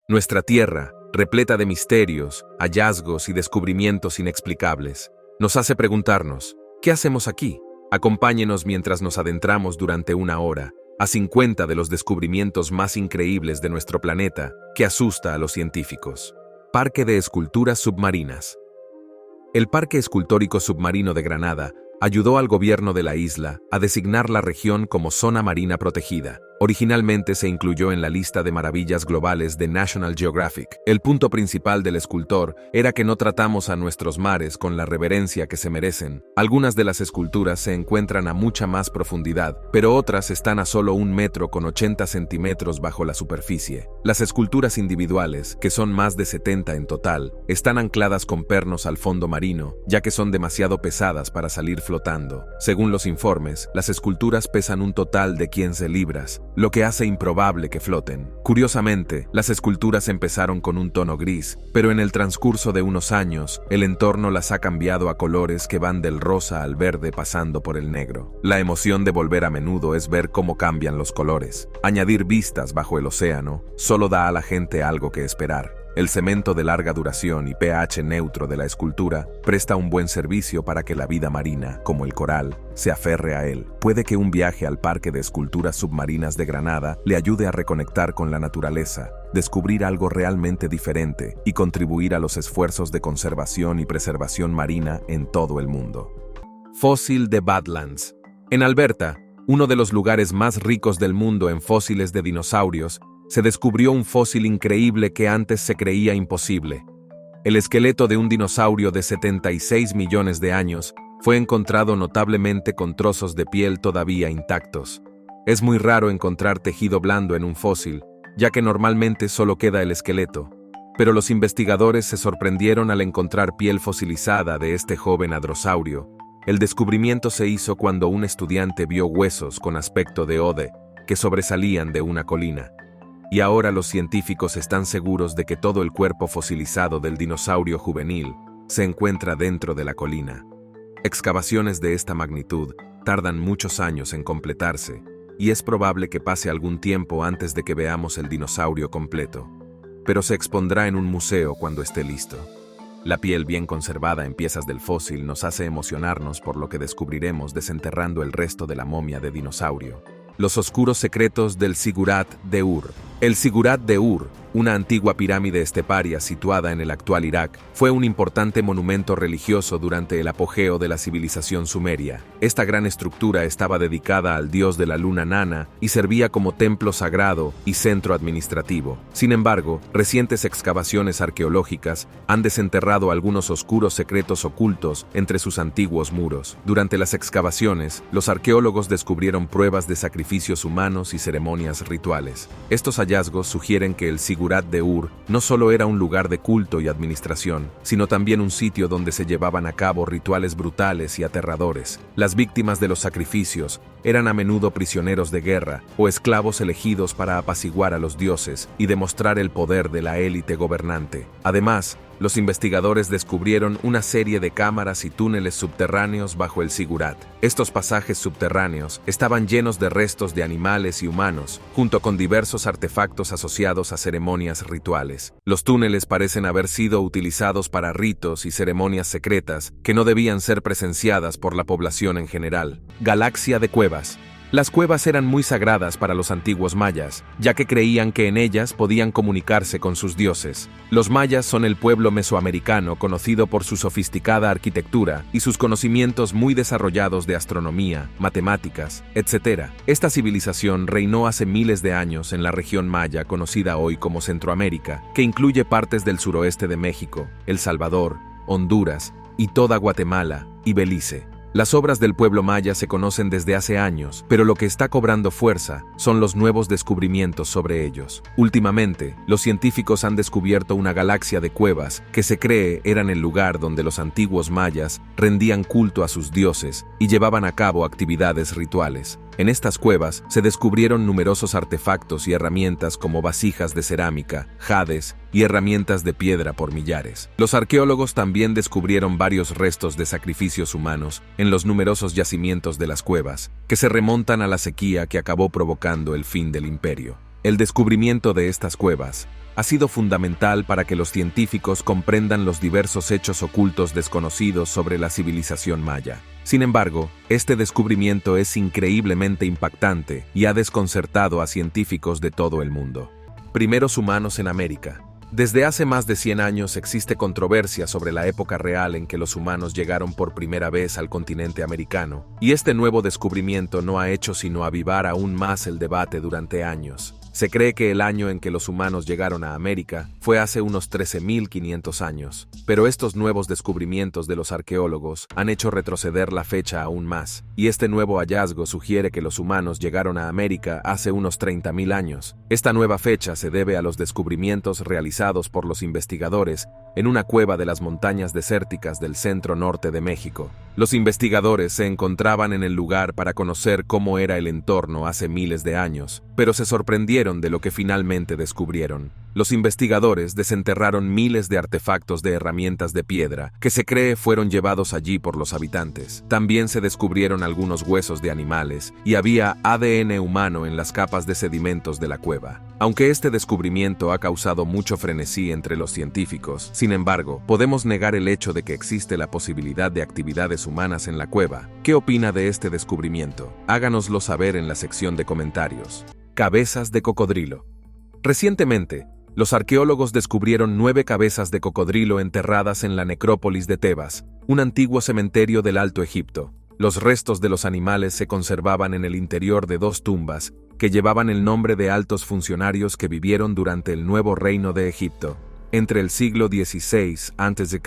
Nuestra Tierra, repleta de misterios, hallazgos y descubrimientos inexplicables, nos hace preguntarnos, ¿qué hacemos aquí? Acompáñenos mientras nos adentramos durante una hora a 50 de los descubrimientos más increíbles de nuestro planeta que asusta a los científicos. Parque de Esculturas Submarinas. El Parque Escultórico Submarino de Granada ayudó al gobierno de la isla a designar la región como zona marina protegida. Originalmente se incluyó en la lista de maravillas globales de National Geographic. El punto principal del escultor era que no tratamos a nuestros mares con la reverencia que se merecen. Algunas de las esculturas se encuentran a mucha más profundidad, pero otras están a solo 1 metro con 80 centímetros bajo la superficie. Las esculturas individuales, que son más de 70 en total, están ancladas con pernos al fondo marino, ya que son demasiado pesadas para salir flotando. Según los informes, las esculturas pesan un total de 15 libras, lo que hace improbable que floten. Curiosamente, las esculturas empezaron con un tono gris, pero en el transcurso de unos años, el entorno las ha cambiado a colores que van del rosa al verde pasando por el negro. La emoción de volver a menudo es ver cómo cambian los colores. Añadir vistas bajo el océano solo da a la gente algo que esperar. El cemento de larga duración y pH neutro de la escultura presta un buen servicio para que la vida marina, como el coral, se aferre a él. Puede que un viaje al Parque de Esculturas Submarinas de Granada le ayude a reconectar con la naturaleza, descubrir algo realmente diferente y contribuir a los esfuerzos de conservación y preservación marina en todo el mundo. Fósil de Badlands. En Alberta, uno de los lugares más ricos del mundo en fósiles de dinosaurios, se descubrió un fósil increíble que antes se creía imposible. El esqueleto de un dinosaurio de 76 millones de años fue encontrado notablemente con trozos de piel todavía intactos. Es muy raro encontrar tejido blando en un fósil, ya que normalmente solo queda el esqueleto, pero los investigadores se sorprendieron al encontrar piel fosilizada de este joven hadrosaurio. El descubrimiento se hizo cuando un estudiante vio huesos con aspecto de ode que sobresalían de una colina. Y ahora los científicos están seguros de que todo el cuerpo fosilizado del dinosaurio juvenil se encuentra dentro de la colina. Excavaciones de esta magnitud tardan muchos años en completarse, y es probable que pase algún tiempo antes de que veamos el dinosaurio completo. Pero se expondrá en un museo cuando esté listo. La piel bien conservada en piezas del fósil nos hace emocionarnos por lo que descubriremos desenterrando el resto de la momia de dinosaurio. Los oscuros secretos del Zigurat de Ur. El Zigurat de Ur, una antigua pirámide esteparia situada en el actual Irak, fue un importante monumento religioso durante el apogeo de la civilización sumeria. Esta gran estructura estaba dedicada al dios de la luna Nana y servía como templo sagrado y centro administrativo. Sin embargo, recientes excavaciones arqueológicas han desenterrado algunos oscuros secretos ocultos entre sus antiguos muros. Durante las excavaciones, los arqueólogos descubrieron pruebas de sacrificios humanos y ceremonias rituales. Estos hallazgos sugieren que el Zigurat de Ur no solo era un lugar de culto y administración, sino también un sitio donde se llevaban a cabo rituales brutales y aterradores. Las víctimas de los sacrificios eran a menudo prisioneros de guerra o esclavos elegidos para apaciguar a los dioses y demostrar el poder de la élite gobernante. Además, los investigadores descubrieron una serie de cámaras y túneles subterráneos bajo el Zigurat. Estos pasajes subterráneos estaban llenos de restos de animales y humanos, junto con diversos artefactos asociados a ceremonias rituales. Los túneles parecen haber sido utilizados para ritos y ceremonias secretas que no debían ser presenciadas por la población en general. Galaxia de cuevas. Las cuevas eran muy sagradas para los antiguos mayas, ya que creían que en ellas podían comunicarse con sus dioses. Los mayas son el pueblo mesoamericano conocido por su sofisticada arquitectura y sus conocimientos muy desarrollados de astronomía, matemáticas, etc. Esta civilización reinó hace miles de años en la región maya conocida hoy como Centroamérica, que incluye partes del suroeste de México, El Salvador, Honduras y toda Guatemala y Belice. Las obras del pueblo maya se conocen desde hace años, pero lo que está cobrando fuerza son los nuevos descubrimientos sobre ellos. Últimamente, los científicos han descubierto una galaxia de cuevas que se cree eran el lugar donde los antiguos mayas rendían culto a sus dioses y llevaban a cabo actividades rituales. En estas cuevas se descubrieron numerosos artefactos y herramientas como vasijas de cerámica, jades y herramientas de piedra por millares. Los arqueólogos también descubrieron varios restos de sacrificios humanos en los numerosos yacimientos de las cuevas, que se remontan a la sequía que acabó provocando el fin del imperio. El descubrimiento de estas cuevas ha sido fundamental para que los científicos comprendan los diversos hechos ocultos desconocidos sobre la civilización maya. Sin embargo, este descubrimiento es increíblemente impactante y ha desconcertado a científicos de todo el mundo. Primeros humanos en América. Desde hace más de 100 años existe controversia sobre la época real en que los humanos llegaron por primera vez al continente americano, y este nuevo descubrimiento no ha hecho sino avivar aún más el debate durante años. Se cree que el año en que los humanos llegaron a América fue hace unos 13.500 años, pero estos nuevos descubrimientos de los arqueólogos han hecho retroceder la fecha aún más, y este nuevo hallazgo sugiere que los humanos llegaron a América hace unos 30.000 años. Esta nueva fecha se debe a los descubrimientos realizados por los investigadores en una cueva de las montañas desérticas del centro norte de México. Los investigadores se encontraban en el lugar para conocer cómo era el entorno hace miles de años, pero se sorprendieron de lo que finalmente descubrieron. Los investigadores desenterraron miles de artefactos de herramientas de piedra que se cree fueron llevados allí por los habitantes. También se descubrieron algunos huesos de animales y había ADN humano en las capas de sedimentos de la cueva. Aunque este descubrimiento ha causado mucho frenesí entre los científicos, sin embargo, podemos negar el hecho de que existe la posibilidad de actividades humanas en la cueva. ¿Qué opina de este descubrimiento? Háganoslo saber en la sección de comentarios. Cabezas de cocodrilo. Recientemente, los arqueólogos descubrieron 9 cabezas de cocodrilo enterradas en la necrópolis de Tebas, un antiguo cementerio del Alto Egipto. Los restos de los animales se conservaban en el interior de 2 tumbas que llevaban el nombre de altos funcionarios que vivieron durante el nuevo reino de Egipto. Entre el siglo XVI a.C.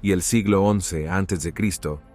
y el siglo XI a.C.,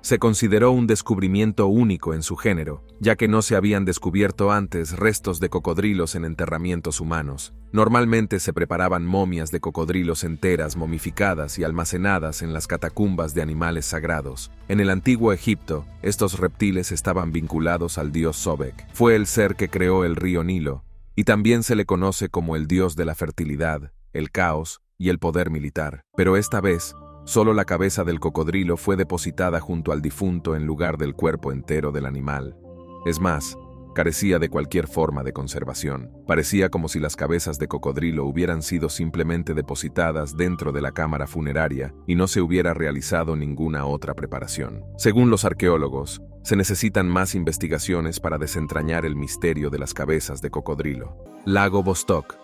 se consideró un descubrimiento único en su género, ya que no se habían descubierto antes restos de cocodrilos en enterramientos humanos. Normalmente se preparaban momias de cocodrilos enteras momificadas y almacenadas en las catacumbas de animales sagrados. En el antiguo Egipto, estos reptiles estaban vinculados al dios Sobek. Fue el ser que creó el río Nilo, y también se le conoce como el dios de la fertilidad, el caos y el poder militar. Pero esta vez, solo la cabeza del cocodrilo fue depositada junto al difunto en lugar del cuerpo entero del animal. Es más, carecía de cualquier forma de conservación. Parecía como si las cabezas de cocodrilo hubieran sido simplemente depositadas dentro de la cámara funeraria y no se hubiera realizado ninguna otra preparación. Según los arqueólogos, se necesitan más investigaciones para desentrañar el misterio de las cabezas de cocodrilo. Lago Vostok.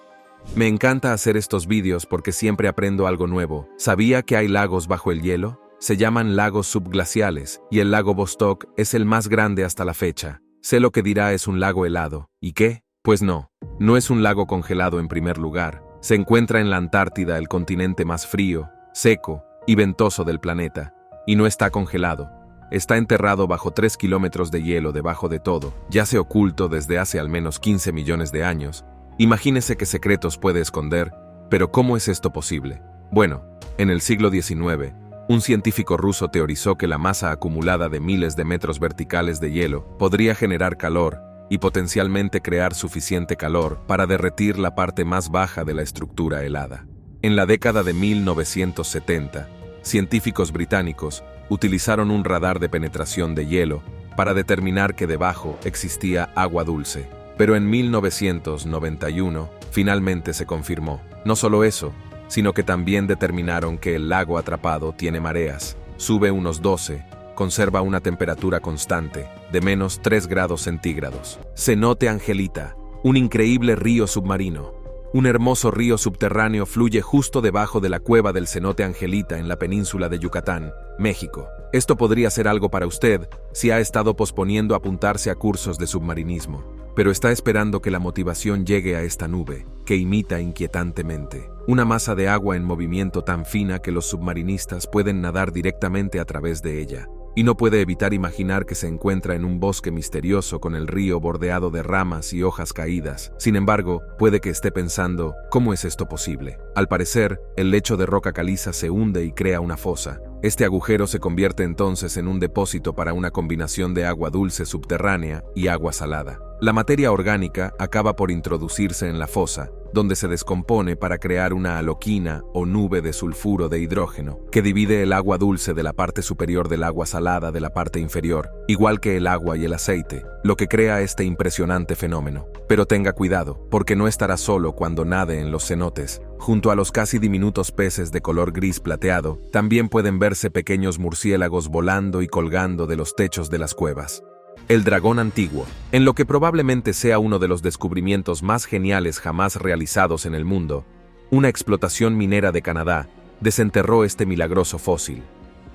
Me encanta hacer estos vídeos porque siempre aprendo algo nuevo. ¿Sabía que hay lagos bajo el hielo? Se llaman lagos subglaciales, y el lago Vostok es el más grande hasta la fecha. Sé lo que dirá es un lago helado. ¿Y qué? Pues no es un lago congelado en primer lugar. Se encuentra en la Antártida, el continente más frío, seco y ventoso del planeta. Y no está congelado. Está enterrado bajo 3 kilómetros de hielo debajo de todo. Yace oculto desde hace al menos 15 millones de años. Imagínese qué secretos puede esconder, pero ¿cómo es esto posible? Bueno, en el siglo XIX, un científico ruso teorizó que la masa acumulada de miles de metros verticales de hielo podría generar calor y potencialmente crear suficiente calor para derretir la parte más baja de la estructura helada. En la década de 1970, científicos británicos utilizaron un radar de penetración de hielo para determinar que debajo existía agua dulce. Pero en 1991, finalmente se confirmó. No solo eso, sino que también determinaron que el lago atrapado tiene mareas, sube unos 12, conserva una temperatura constante, de menos 3 grados centígrados. Cenote Angelita, un increíble río submarino. Un hermoso río subterráneo fluye justo debajo de la cueva del cenote Angelita en la península de Yucatán, México. Esto podría ser algo para usted si ha estado posponiendo apuntarse a cursos de submarinismo, pero está esperando que la motivación llegue a esta nube, que imita inquietantemente. Una masa de agua en movimiento tan fina que los submarinistas pueden nadar directamente a través de ella. Y no puede evitar imaginar que se encuentra en un bosque misterioso con el río bordeado de ramas y hojas caídas. Sin embargo, puede que esté pensando, ¿cómo es esto posible? Al parecer, el lecho de roca caliza se hunde y crea una fosa. Este agujero se convierte entonces en un depósito para una combinación de agua dulce subterránea y agua salada. La materia orgánica acaba por introducirse en la fosa, donde se descompone para crear una aloquina o nube de sulfuro de hidrógeno, que divide el agua dulce de la parte superior del agua salada de la parte inferior, igual que el agua y el aceite, lo que crea este impresionante fenómeno. Pero tenga cuidado, porque no estará solo cuando nade en los cenotes. Junto a los casi diminutos peces de color gris plateado, también pueden verse pequeños murciélagos volando y colgando de los techos de las cuevas. El dragón antiguo, en lo que probablemente sea uno de los descubrimientos más geniales jamás realizados en el mundo, una explotación minera de Canadá desenterró este milagroso fósil.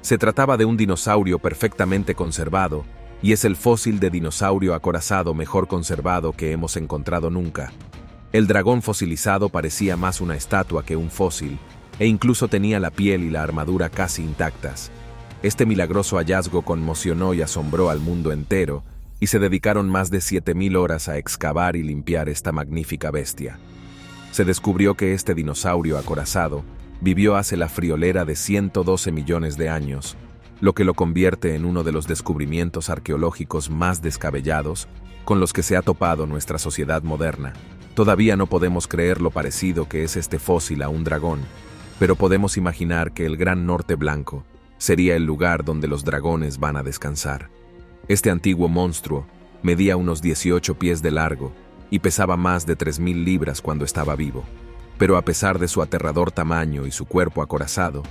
Se trataba de un dinosaurio perfectamente conservado, y es el fósil de dinosaurio acorazado mejor conservado que hemos encontrado nunca. El dragón fosilizado parecía más una estatua que un fósil, e incluso tenía la piel y la armadura casi intactas. Este milagroso hallazgo conmocionó y asombró al mundo entero, y se dedicaron más de 7.000 horas a excavar y limpiar esta magnífica bestia. Se descubrió que este dinosaurio acorazado vivió hace la friolera de 112 millones de años, lo que lo convierte en uno de los descubrimientos arqueológicos más descabellados con los que se ha topado nuestra sociedad moderna. Todavía no podemos creer lo parecido que es este fósil a un dragón, pero podemos imaginar que el Gran Norte Blanco sería el lugar donde los dragones van a descansar. Este antiguo monstruo medía unos 18 pies de largo y pesaba más de 3.000 libras cuando estaba vivo. Pero a pesar de su aterrador tamaño y su cuerpo acorazado,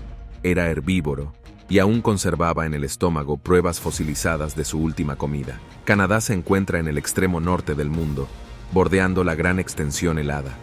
era herbívoro y aún conservaba en el estómago pruebas fosilizadas de su última comida. Canadá se encuentra en el extremo norte del mundo, bordeando la gran extensión helada.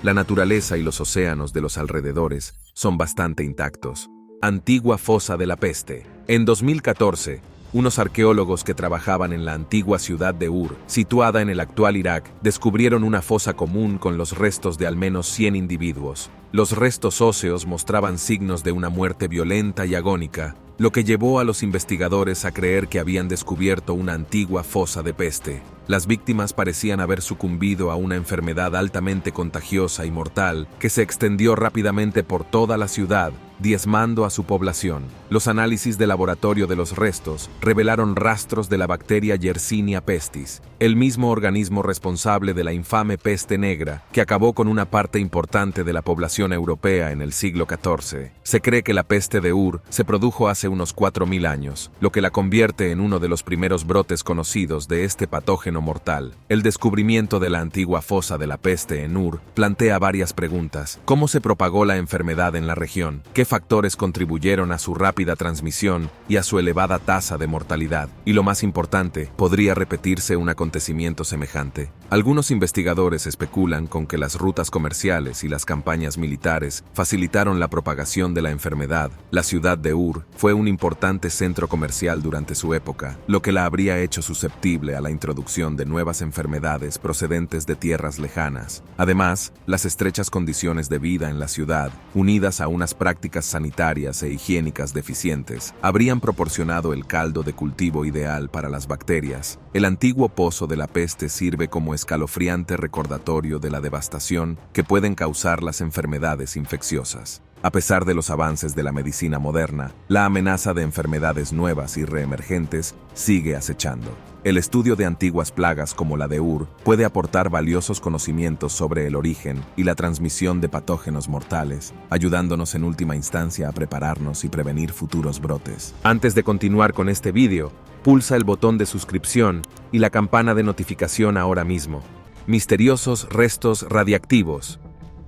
La naturaleza y los océanos de los alrededores son bastante intactos. Antigua fosa de la peste. En 2014, unos arqueólogos que trabajaban en la antigua ciudad de Ur, situada en el actual Irak, descubrieron una fosa común con los restos de al menos 100 individuos. Los restos óseos mostraban signos de una muerte violenta y agónica, lo que llevó a los investigadores a creer que habían descubierto una antigua fosa de peste. Las víctimas parecían haber sucumbido a una enfermedad altamente contagiosa y mortal que se extendió rápidamente por toda la ciudad, diezmando a su población. Los análisis de laboratorio de los restos revelaron rastros de la bacteria Yersinia pestis, el mismo organismo responsable de la infame peste negra que acabó con una parte importante de la población europea en el siglo XIV. Se cree que la peste de Ur se produjo hace unos 4.000 años, lo que la convierte en uno de los primeros brotes conocidos de este patógeno mortal. El descubrimiento de la antigua fosa de la peste en Ur plantea varias preguntas. ¿Cómo se propagó la enfermedad en la región? ¿Qué factores contribuyeron a su rápida transmisión y a su elevada tasa de mortalidad? Y lo más importante, ¿podría repetirse un acontecimiento semejante? Algunos investigadores especulan con que las rutas comerciales y las campañas militares facilitaron la propagación de la enfermedad. La ciudad de Ur fue un importante centro comercial durante su época, lo que la habría hecho susceptible a la introducción de nuevas enfermedades procedentes de tierras lejanas. Además, las estrechas condiciones de vida en la ciudad, unidas a unas prácticas sanitarias e higiénicas deficientes, habrían proporcionado el caldo de cultivo ideal para las bacterias. El antiguo pozo de la peste sirve como escalofriante recordatorio de la devastación que pueden causar las enfermedades infecciosas. A pesar de los avances de la medicina moderna, la amenaza de enfermedades nuevas y reemergentes sigue acechando. El estudio de antiguas plagas como la de Ur puede aportar valiosos conocimientos sobre el origen y la transmisión de patógenos mortales, ayudándonos en última instancia a prepararnos y prevenir futuros brotes. Antes de continuar con este vídeo, pulsa el botón de suscripción y la campana de notificación ahora mismo. Misteriosos restos radiactivos.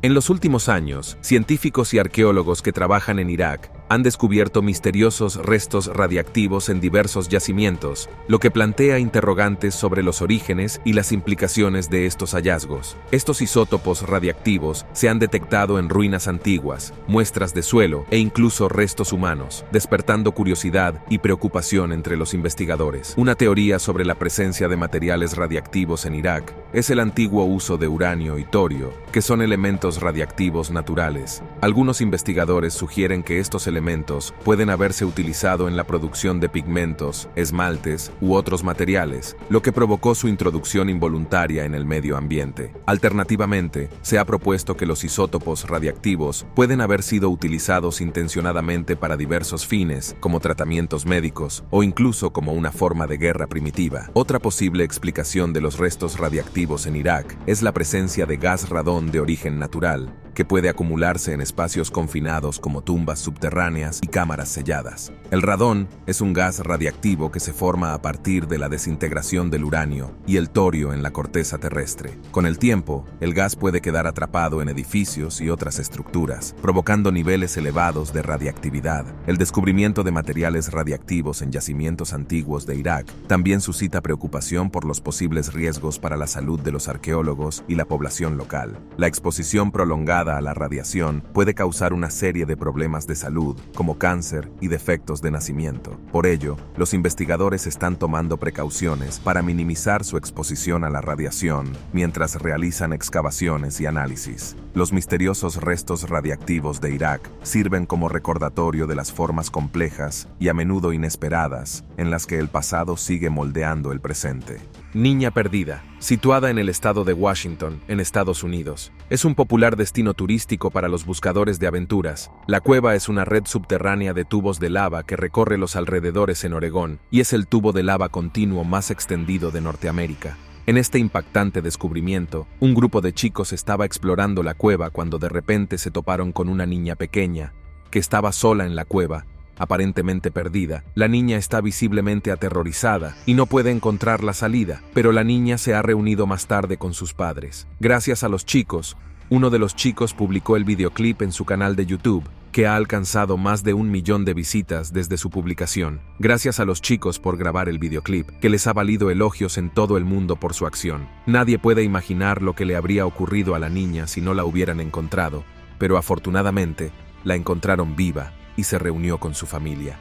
En los últimos años, científicos y arqueólogos que trabajan en Irak han descubierto misteriosos restos radiactivos en diversos yacimientos, lo que plantea interrogantes sobre los orígenes y las implicaciones de estos hallazgos. Estos isótopos radiactivos se han detectado en ruinas antiguas, muestras de suelo e incluso restos humanos, despertando curiosidad y preocupación entre los investigadores. Una teoría sobre la presencia de materiales radiactivos en Irak es el antiguo uso de uranio y torio, que son elementos radiactivos naturales. Algunos investigadores sugieren que estos elementos elementos pueden haberse utilizado en la producción de pigmentos, esmaltes u otros materiales, lo que provocó su introducción involuntaria en el medio ambiente. Alternativamente, se ha propuesto que los isótopos radiactivos pueden haber sido utilizados intencionadamente para diversos fines, como tratamientos médicos o incluso como una forma de guerra primitiva. Otra posible explicación de los restos radiactivos en Irak es la presencia de gas radón de origen natural, que puede acumularse en espacios confinados como tumbas subterráneas y cámaras selladas. El radón es un gas radiactivo que se forma a partir de la desintegración del uranio y el torio en la corteza terrestre. Con el tiempo, el gas puede quedar atrapado en edificios y otras estructuras, provocando niveles elevados de radiactividad. El descubrimiento de materiales radiactivos en yacimientos antiguos de Irak también suscita preocupación por los posibles riesgos para la salud de los arqueólogos y la población local. La exposición prolongada a la radiación puede causar una serie de problemas de salud, como cáncer y defectos de nacimiento. Por ello, los investigadores están tomando precauciones para minimizar su exposición a la radiación mientras realizan excavaciones y análisis. Los misteriosos restos radiactivos de Irak sirven como recordatorio de las formas complejas y a menudo inesperadas en las que el pasado sigue moldeando el presente. Niña Perdida, situada en el estado de Washington, en Estados Unidos. Es un popular destino turístico para los buscadores de aventuras. La cueva es una red subterránea de tubos de lava que recorre los alrededores en Oregón y es el tubo de lava continuo más extendido de Norteamérica. En este impactante descubrimiento, un grupo de chicos estaba explorando la cueva cuando de repente se toparon con una niña pequeña, que estaba sola en la cueva, aparentemente perdida. La niña está visiblemente aterrorizada y no puede encontrar la salida, pero la niña se ha reunido más tarde con sus padres. Gracias a los chicos, uno de los chicos publicó el videoclip en su canal de YouTube, que ha alcanzado más de 1 millón de visitas desde su publicación. Gracias a los chicos por grabar el videoclip, que les ha valido elogios en todo el mundo por su acción. Nadie puede imaginar lo que le habría ocurrido a la niña si no la hubieran encontrado, pero afortunadamente, la encontraron viva y se reunió con su familia.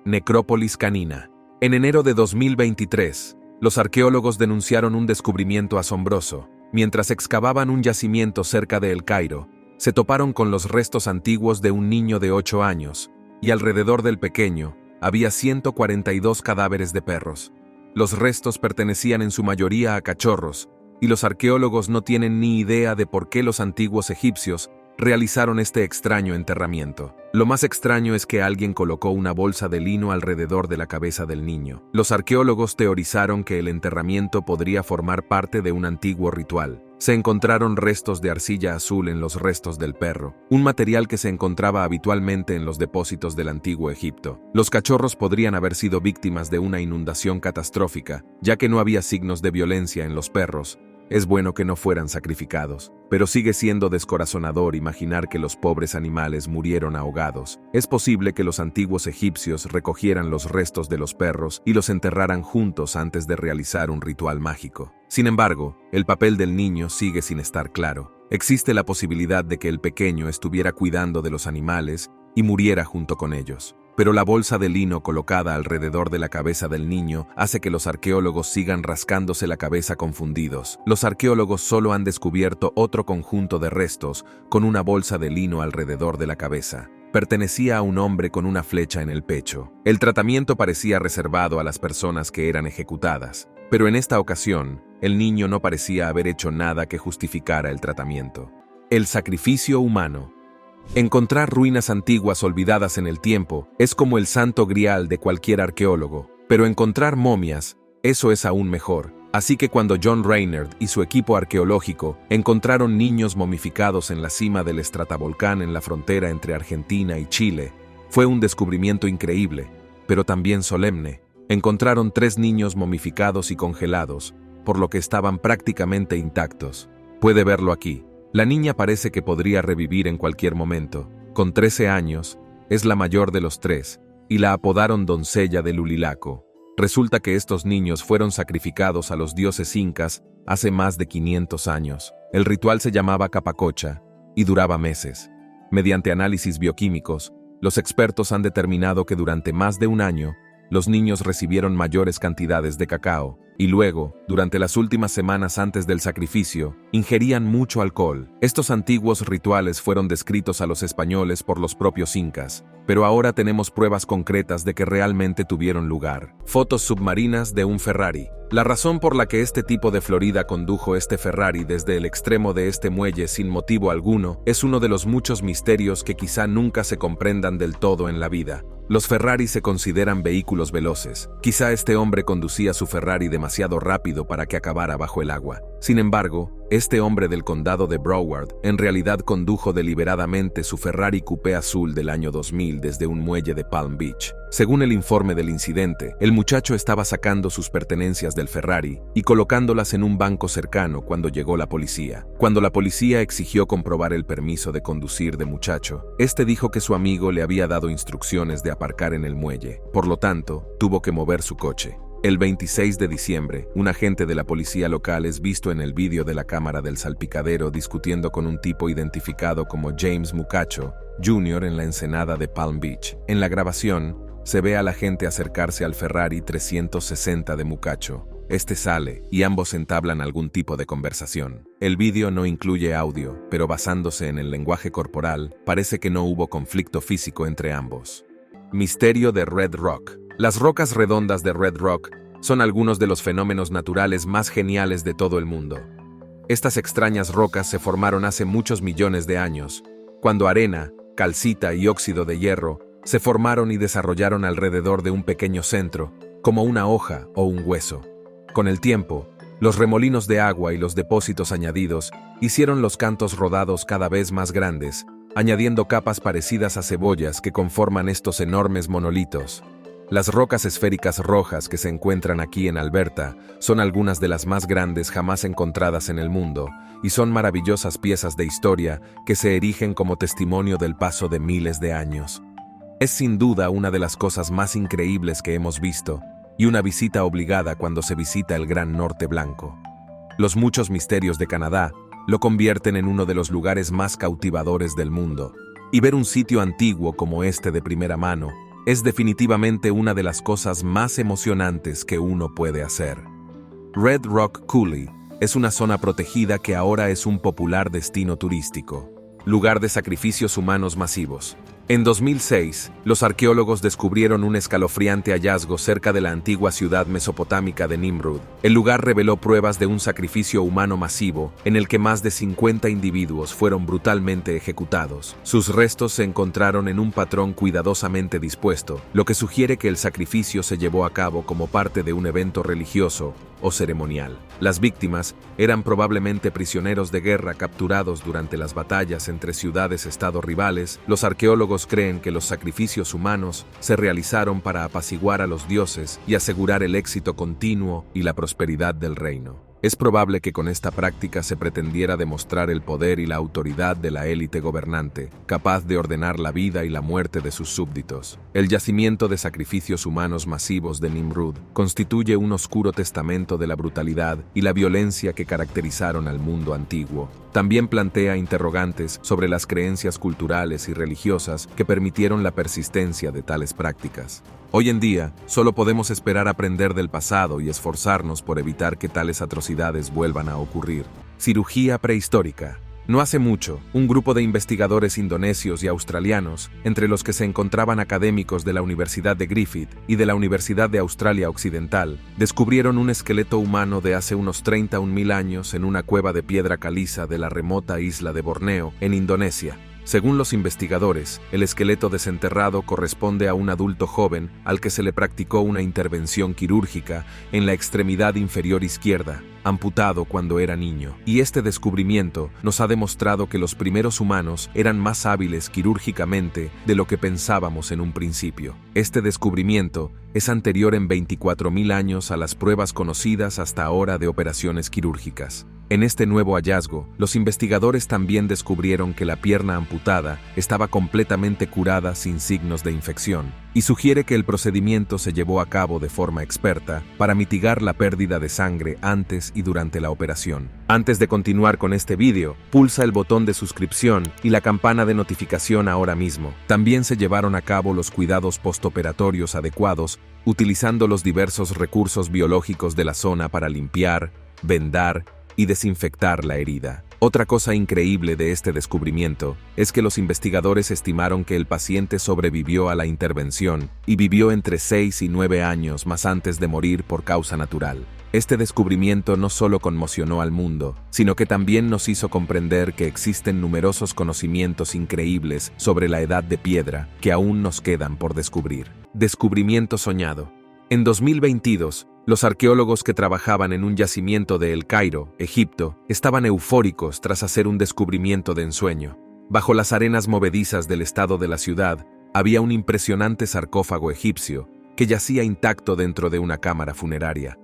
Necrópolis canina. En enero de 2023, los arqueólogos denunciaron un descubrimiento asombroso. Mientras excavaban un yacimiento cerca de El Cairo, se toparon con los restos antiguos de un niño de 8 años, y alrededor del pequeño había 142 cadáveres de perros. Los restos pertenecían en su mayoría a cachorros, y los arqueólogos no tienen ni idea de por qué los antiguos egipcios realizaron este extraño enterramiento. Lo más extraño es que alguien colocó una bolsa de lino alrededor de la cabeza del niño. Los arqueólogos teorizaron que el enterramiento podría formar parte de un antiguo ritual. Se encontraron restos de arcilla azul en los restos del perro, un material que se encontraba habitualmente en los depósitos del antiguo Egipto. Los cachorros podrían haber sido víctimas de una inundación catastrófica, ya que no había signos de violencia en los perros. Es bueno que no fueran sacrificados, pero sigue siendo descorazonador imaginar que los pobres animales murieron ahogados. Es posible que los antiguos egipcios recogieran los restos de los perros y los enterraran juntos antes de realizar un ritual mágico. Sin embargo, el papel del niño sigue sin estar claro. Existe la posibilidad de que el pequeño estuviera cuidando de los animales y muriera junto con ellos. Pero la bolsa de lino colocada alrededor de la cabeza del niño hace que los arqueólogos sigan rascándose la cabeza confundidos. Los arqueólogos solo han descubierto otro conjunto de restos con una bolsa de lino alrededor de la cabeza. Pertenecía a un hombre con una flecha en el pecho. El tratamiento parecía reservado a las personas que eran ejecutadas, pero en esta ocasión, el niño no parecía haber hecho nada que justificara el tratamiento. El sacrificio humano. Encontrar ruinas antiguas olvidadas en el tiempo es como el santo grial de cualquier arqueólogo, pero encontrar momias, eso es aún mejor. Así que cuando John Reinert y su equipo arqueológico encontraron niños momificados en la cima del estratovolcán en la frontera entre Argentina y Chile, fue un descubrimiento increíble, pero también solemne. Encontraron 3 niños momificados y congelados, por lo que estaban prácticamente intactos. Puede verlo aquí. La niña parece que podría revivir en cualquier momento. Con 13 años, es la mayor de los 3, y la apodaron doncella del Ulilaco. Resulta que estos niños fueron sacrificados a los dioses incas hace más de 500 años. El ritual se llamaba capacocha y duraba meses. Mediante análisis bioquímicos, los expertos han determinado que durante más de un año, los niños recibieron mayores cantidades de cacao y luego, durante las últimas semanas antes del sacrificio, ingerían mucho alcohol. Estos antiguos rituales fueron descritos a los españoles por los propios incas, pero ahora tenemos pruebas concretas de que realmente tuvieron lugar. Fotos submarinas de un Ferrari. La razón por la que este tipo de Florida condujo este Ferrari desde el extremo de este muelle sin motivo alguno es uno de los muchos misterios que quizá nunca se comprendan del todo en la vida. Los Ferrari se consideran vehículos veloces. Quizá este hombre conducía su Ferrari demasiado rápido para que acabara bajo el agua. Sin embargo, este hombre del condado de Broward en realidad condujo deliberadamente su Ferrari Coupé azul del año 2000 desde un muelle de Palm Beach. Según el informe del incidente, el muchacho estaba sacando sus pertenencias del Ferrari y colocándolas en un banco cercano cuando llegó la policía. Cuando la policía exigió comprobar el permiso de conducir de muchacho, este dijo que su amigo le había dado instrucciones de aparcar en el muelle. Por lo tanto, tuvo que mover su coche. El 26 de diciembre, un agente de la policía local es visto en el vídeo de la cámara del salpicadero discutiendo con un tipo identificado como James Mucacho Jr. en la ensenada de Palm Beach. En la grabación, se ve a la gente acercarse al Ferrari 360 de Mucacho. Este sale y ambos entablan algún tipo de conversación. El vídeo no incluye audio, pero basándose en el lenguaje corporal, parece que no hubo conflicto físico entre ambos. Misterio de Red Rock. Las rocas redondas de Red Rock son algunos de los fenómenos naturales más geniales de todo el mundo. Estas extrañas rocas se formaron hace muchos millones de años, cuando arena, calcita y óxido de hierro se formaron y desarrollaron alrededor de un pequeño centro, como una hoja o un hueso. Con el tiempo, los remolinos de agua y los depósitos añadidos hicieron los cantos rodados cada vez más grandes, añadiendo capas parecidas a cebollas que conforman estos enormes monolitos. Las rocas esféricas rojas que se encuentran aquí en Alberta son algunas de las más grandes jamás encontradas en el mundo y son maravillosas piezas de historia que se erigen como testimonio del paso de miles de años. Es sin duda una de las cosas más increíbles que hemos visto y una visita obligada cuando se visita el Gran Norte Blanco. Los muchos misterios de Canadá lo convierten en uno de los lugares más cautivadores del mundo, y ver un sitio antiguo como este de primera mano es definitivamente una de las cosas más emocionantes que uno puede hacer. Red Rock Coulee es una zona protegida que ahora es un popular destino turístico, lugar de sacrificios humanos masivos. En 2006, los arqueólogos descubrieron un escalofriante hallazgo cerca de la antigua ciudad mesopotámica de Nimrud. El lugar reveló pruebas de un sacrificio humano masivo en el que más de 50 individuos fueron brutalmente ejecutados. Sus restos se encontraron en un patrón cuidadosamente dispuesto, lo que sugiere que el sacrificio se llevó a cabo como parte de un evento religioso o ceremonial. Las víctimas eran probablemente prisioneros de guerra capturados durante las batallas entre ciudades-estado rivales. Los arqueólogos creen que los sacrificios humanos se realizaron para apaciguar a los dioses y asegurar el éxito continuo y la prosperidad del reino. Es probable que con esta práctica se pretendiera demostrar el poder y la autoridad de la élite gobernante, capaz de ordenar la vida y la muerte de sus súbditos. El yacimiento de sacrificios humanos masivos de Nimrud constituye un oscuro testamento de la brutalidad y la violencia que caracterizaron al mundo antiguo. También plantea interrogantes sobre las creencias culturales y religiosas que permitieron la persistencia de tales prácticas. Hoy en día, solo podemos esperar aprender del pasado y esforzarnos por evitar que tales atrocidades vuelvan a ocurrir. Cirugía prehistórica. No hace mucho, un grupo de investigadores indonesios y australianos, entre los que se encontraban académicos de la Universidad de Griffith y de la Universidad de Australia Occidental, descubrieron un esqueleto humano de hace unos 31.000 años en una cueva de piedra caliza de la remota isla de Borneo, en Indonesia. Según los investigadores, el esqueleto desenterrado corresponde a un adulto joven al que se le practicó una intervención quirúrgica en la extremidad inferior izquierda, amputado cuando era niño. Y este descubrimiento nos ha demostrado que los primeros humanos eran más hábiles quirúrgicamente de lo que pensábamos en un principio. Este descubrimiento es anterior en 24.000 años a las pruebas conocidas hasta ahora de operaciones quirúrgicas. En este nuevo hallazgo, los investigadores también descubrieron que la pierna amputada estaba completamente curada sin signos de infección. y sugiere que el procedimiento se llevó a cabo de forma experta para mitigar la pérdida de sangre antes y durante la operación. Antes de continuar con este vídeo, pulsa el botón de suscripción y la campana de notificación ahora mismo. También se llevaron a cabo los cuidados postoperatorios adecuados, utilizando los diversos recursos biológicos de la zona para limpiar, vendar y desinfectar la herida. Otra cosa increíble de este descubrimiento es que los investigadores estimaron que el paciente sobrevivió a la intervención y vivió entre 6 y 9 años más antes de morir por causa natural. Este descubrimiento no solo conmocionó al mundo, sino que también nos hizo comprender que existen numerosos conocimientos increíbles sobre la edad de piedra que aún nos quedan por descubrir. Descubrimiento soñado. En 2022, los arqueólogos que trabajaban en un yacimiento de El Cairo, Egipto, estaban eufóricos tras hacer un descubrimiento de ensueño. Bajo las arenas movedizas del estado de la ciudad, había un impresionante sarcófago egipcio que yacía intacto dentro de una cámara funeraria.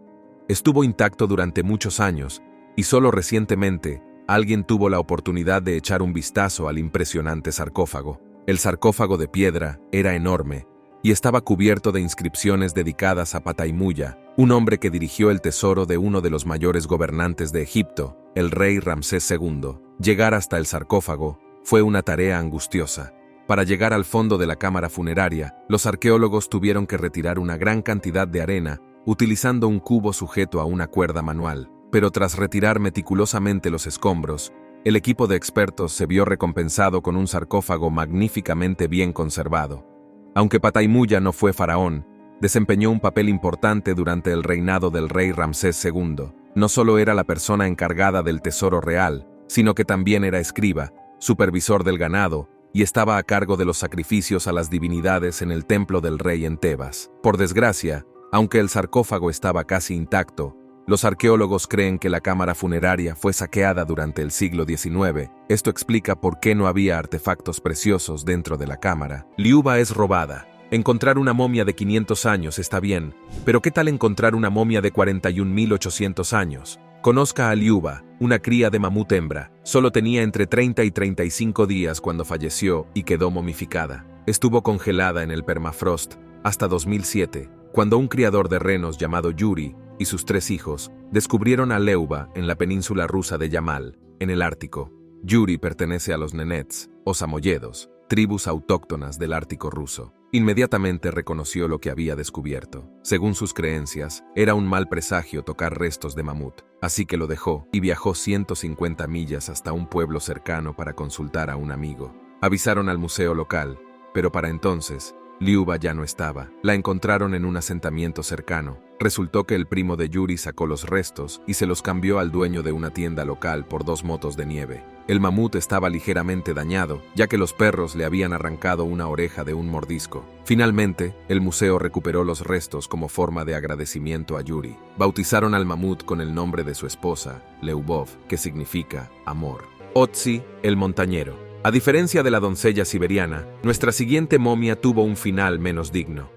Estuvo intacto durante muchos años, y solo recientemente alguien tuvo la oportunidad de echar un vistazo al impresionante sarcófago. El sarcófago de piedra era enorme, y estaba cubierto de inscripciones dedicadas a Patay-Mulla, un hombre que dirigió el tesoro de uno de los mayores gobernantes de Egipto, el rey Ramsés II. Llegar hasta el sarcófago fue una tarea angustiosa. Para llegar al fondo de la cámara funeraria, los arqueólogos tuvieron que retirar una gran cantidad de arena utilizando un cubo sujeto a una cuerda manual. Pero tras retirar meticulosamente los escombros, el equipo de expertos se vio recompensado con un sarcófago magníficamente bien conservado. Aunque Patay-Mulla no fue faraón, desempeñó un papel importante durante el reinado del rey Ramsés II. No solo era la persona encargada del tesoro real, sino que también era escriba, supervisor del ganado, y estaba a cargo de los sacrificios a las divinidades en el templo del rey en Tebas. Por desgracia, aunque el sarcófago estaba casi intacto, los arqueólogos creen que la cámara funeraria fue saqueada durante el siglo XIX. Esto explica por qué no había artefactos preciosos dentro de la cámara. Liuba es robada. Encontrar una momia de 500 años está bien, pero ¿qué tal encontrar una momia de 41.800 años? Conozca a Liuba, una cría de mamut hembra. Solo tenía entre 30 y 35 días cuando falleció y quedó momificada. Estuvo congelada en el permafrost hasta 2007, cuando un criador de renos llamado Yuri y sus 3 hijos descubrieron a Liuba en la península rusa de Yamal, en el Ártico. Yuri pertenece a los nenets, o samoyedos, tribus autóctonas del Ártico ruso. Inmediatamente reconoció lo que había descubierto. Según sus creencias, era un mal presagio tocar restos de mamut, así que lo dejó y viajó 150 millas hasta un pueblo cercano para consultar a un amigo. Avisaron al museo local, pero para entonces, Liuba ya no estaba. La encontraron en un asentamiento cercano. Resultó que el primo de Yuri sacó los restos y se los cambió al dueño de una tienda local por 2 motos de nieve. El mamut estaba ligeramente dañado, ya que los perros le habían arrancado una oreja de un mordisco. Finalmente, el museo recuperó los restos como forma de agradecimiento a Yuri. Bautizaron al mamut con el nombre de su esposa, Leubov, que significa amor. Otzi, el montañero. A diferencia de la doncella siberiana, nuestra siguiente momia tuvo un final menos digno.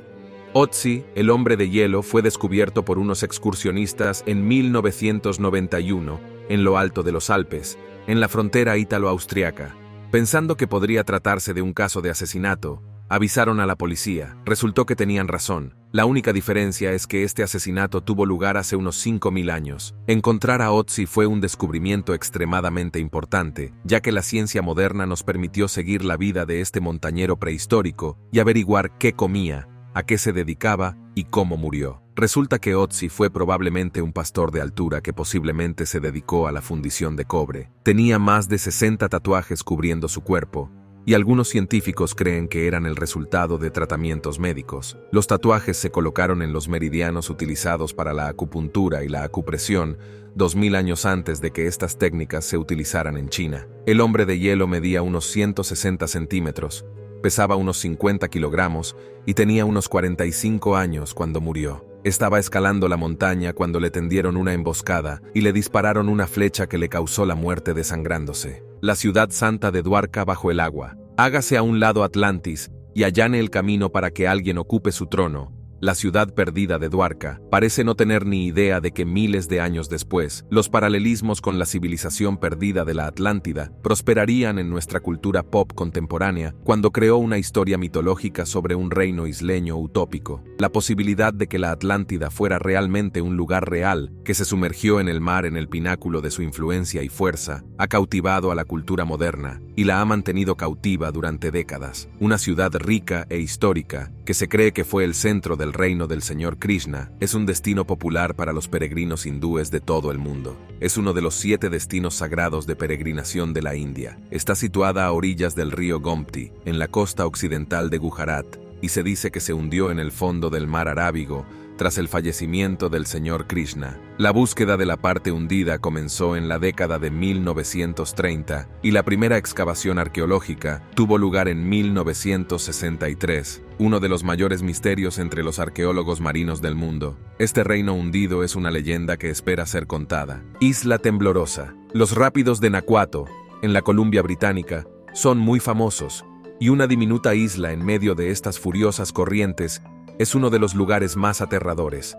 Otzi, el hombre de hielo, fue descubierto por unos excursionistas en 1991 en lo alto de los Alpes, en la frontera ítalo-austriaca. Pensando que podría tratarse de un caso de asesinato, avisaron a la policía. Resultó que tenían razón. La única diferencia es que este asesinato tuvo lugar hace unos 5.000 años. Encontrar a Otzi fue un descubrimiento extremadamente importante, ya que la ciencia moderna nos permitió seguir la vida de este montañero prehistórico y averiguar qué comía, a qué se dedicaba y cómo murió. Resulta que Otzi fue probablemente un pastor de altura que posiblemente se dedicó a la fundición de cobre. Tenía más de 60 tatuajes cubriendo su cuerpo, y algunos científicos creen que eran el resultado de tratamientos médicos. Los tatuajes se colocaron en los meridianos utilizados para la acupuntura y la acupresión 2000 años antes de que estas técnicas se utilizaran en China. El hombre de hielo medía unos 160 centímetros, pesaba unos 50 kilogramos y tenía unos 45 años cuando murió. Estaba escalando la montaña cuando le tendieron una emboscada y le dispararon una flecha que le causó la muerte desangrándose. La ciudad santa de Dwarka bajo el agua. Hágase a un lado Atlantis y allane el camino para que alguien ocupe su trono, La ciudad perdida de Dwarka parece no tener ni idea de que miles de años después, los paralelismos con la civilización perdida de la Atlántida prosperarían en nuestra cultura pop contemporánea cuando creó una historia mitológica sobre un reino isleño utópico. La posibilidad de que la Atlántida fuera realmente un lugar real, que se sumergió en el mar en el pináculo de su influencia y fuerza, ha cautivado a la cultura moderna y la ha mantenido cautiva durante décadas. Una ciudad rica e histórica, que se cree que fue el centro del reino del señor Krishna, es un destino popular para los peregrinos hindúes de todo el mundo. Es uno de los 7 destinos sagrados de peregrinación de la India. Está situada a orillas del río Gomti, en la costa occidental de Gujarat, y se dice que se hundió en el fondo del mar Arábigo tras el fallecimiento del señor Krishna. La búsqueda de la parte hundida comenzó en la década de 1930 y la primera excavación arqueológica tuvo lugar en 1963, uno de los mayores misterios entre los arqueólogos marinos del mundo. Este reino hundido es una leyenda que espera ser contada. Isla Temblorosa. Los rápidos de Nacuato, en la Columbia Británica, son muy famosos, y una diminuta isla en medio de estas furiosas corrientes es uno de los lugares más aterradores.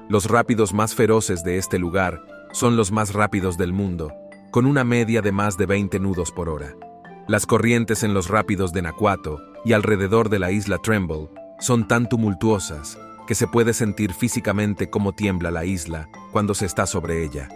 Los rápidos más feroces de este lugar son los más rápidos del mundo, con una media de más de 20 nudos por hora. Las corrientes en los rápidos de Nacuato y alrededor de la isla Tremble son tan tumultuosas que se puede sentir físicamente cómo tiembla la isla cuando se está sobre ella.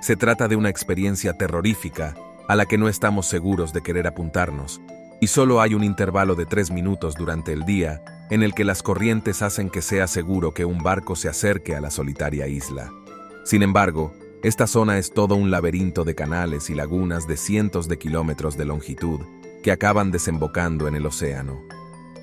Se trata de una experiencia terrorífica a la que no estamos seguros de querer apuntarnos, y solo hay un intervalo de 3 minutos durante el día en el que las corrientes hacen que sea seguro que un barco se acerque a la solitaria isla. Sin embargo, esta zona es todo un laberinto de canales y lagunas de cientos de kilómetros de longitud que acaban desembocando en el océano.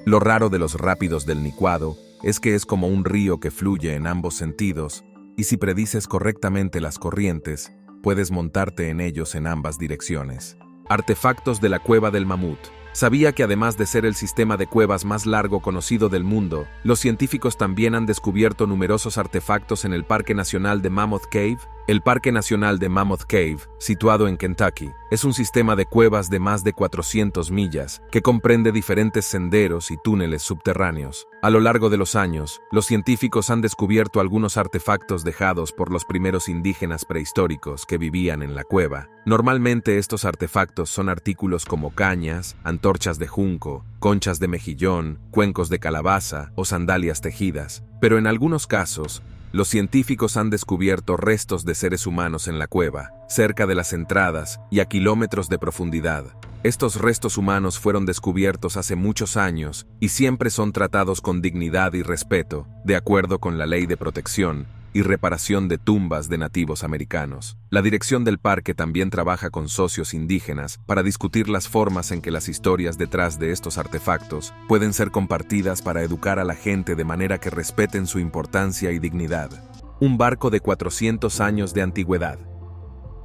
Lo raro de los rápidos del Nicuado es que es como un río que fluye en ambos sentidos, y si predices correctamente las corrientes, puedes montarte en ellos en ambas direcciones. Artefactos de la Cueva del Mamut. Sabía que además de ser el sistema de cuevas más largo conocido del mundo, los científicos también han descubierto numerosos artefactos en el Parque Nacional de Mammoth Cave. El Parque Nacional de Mammoth Cave, situado en Kentucky, es un sistema de cuevas de más de 400 millas que comprende diferentes senderos y túneles subterráneos. A lo largo de los años, los científicos han descubierto algunos artefactos dejados por los primeros indígenas prehistóricos que vivían en la cueva. Normalmente estos artefactos son artículos como cañas, antorchas de junco, conchas de mejillón, cuencos de calabaza o sandalias tejidas, pero en algunos casos, los científicos han descubierto restos de seres humanos en la cueva, cerca de las entradas y a kilómetros de profundidad. Estos restos humanos fueron descubiertos hace muchos años y siempre son tratados con dignidad y respeto, de acuerdo con la Ley de Protección y Reparación de Tumbas de Nativos Americanos. La dirección del parque también trabaja con socios indígenas para discutir las formas en que las historias detrás de estos artefactos pueden ser compartidas para educar a la gente de manera que respeten su importancia y dignidad. Un barco de 400 años de antigüedad.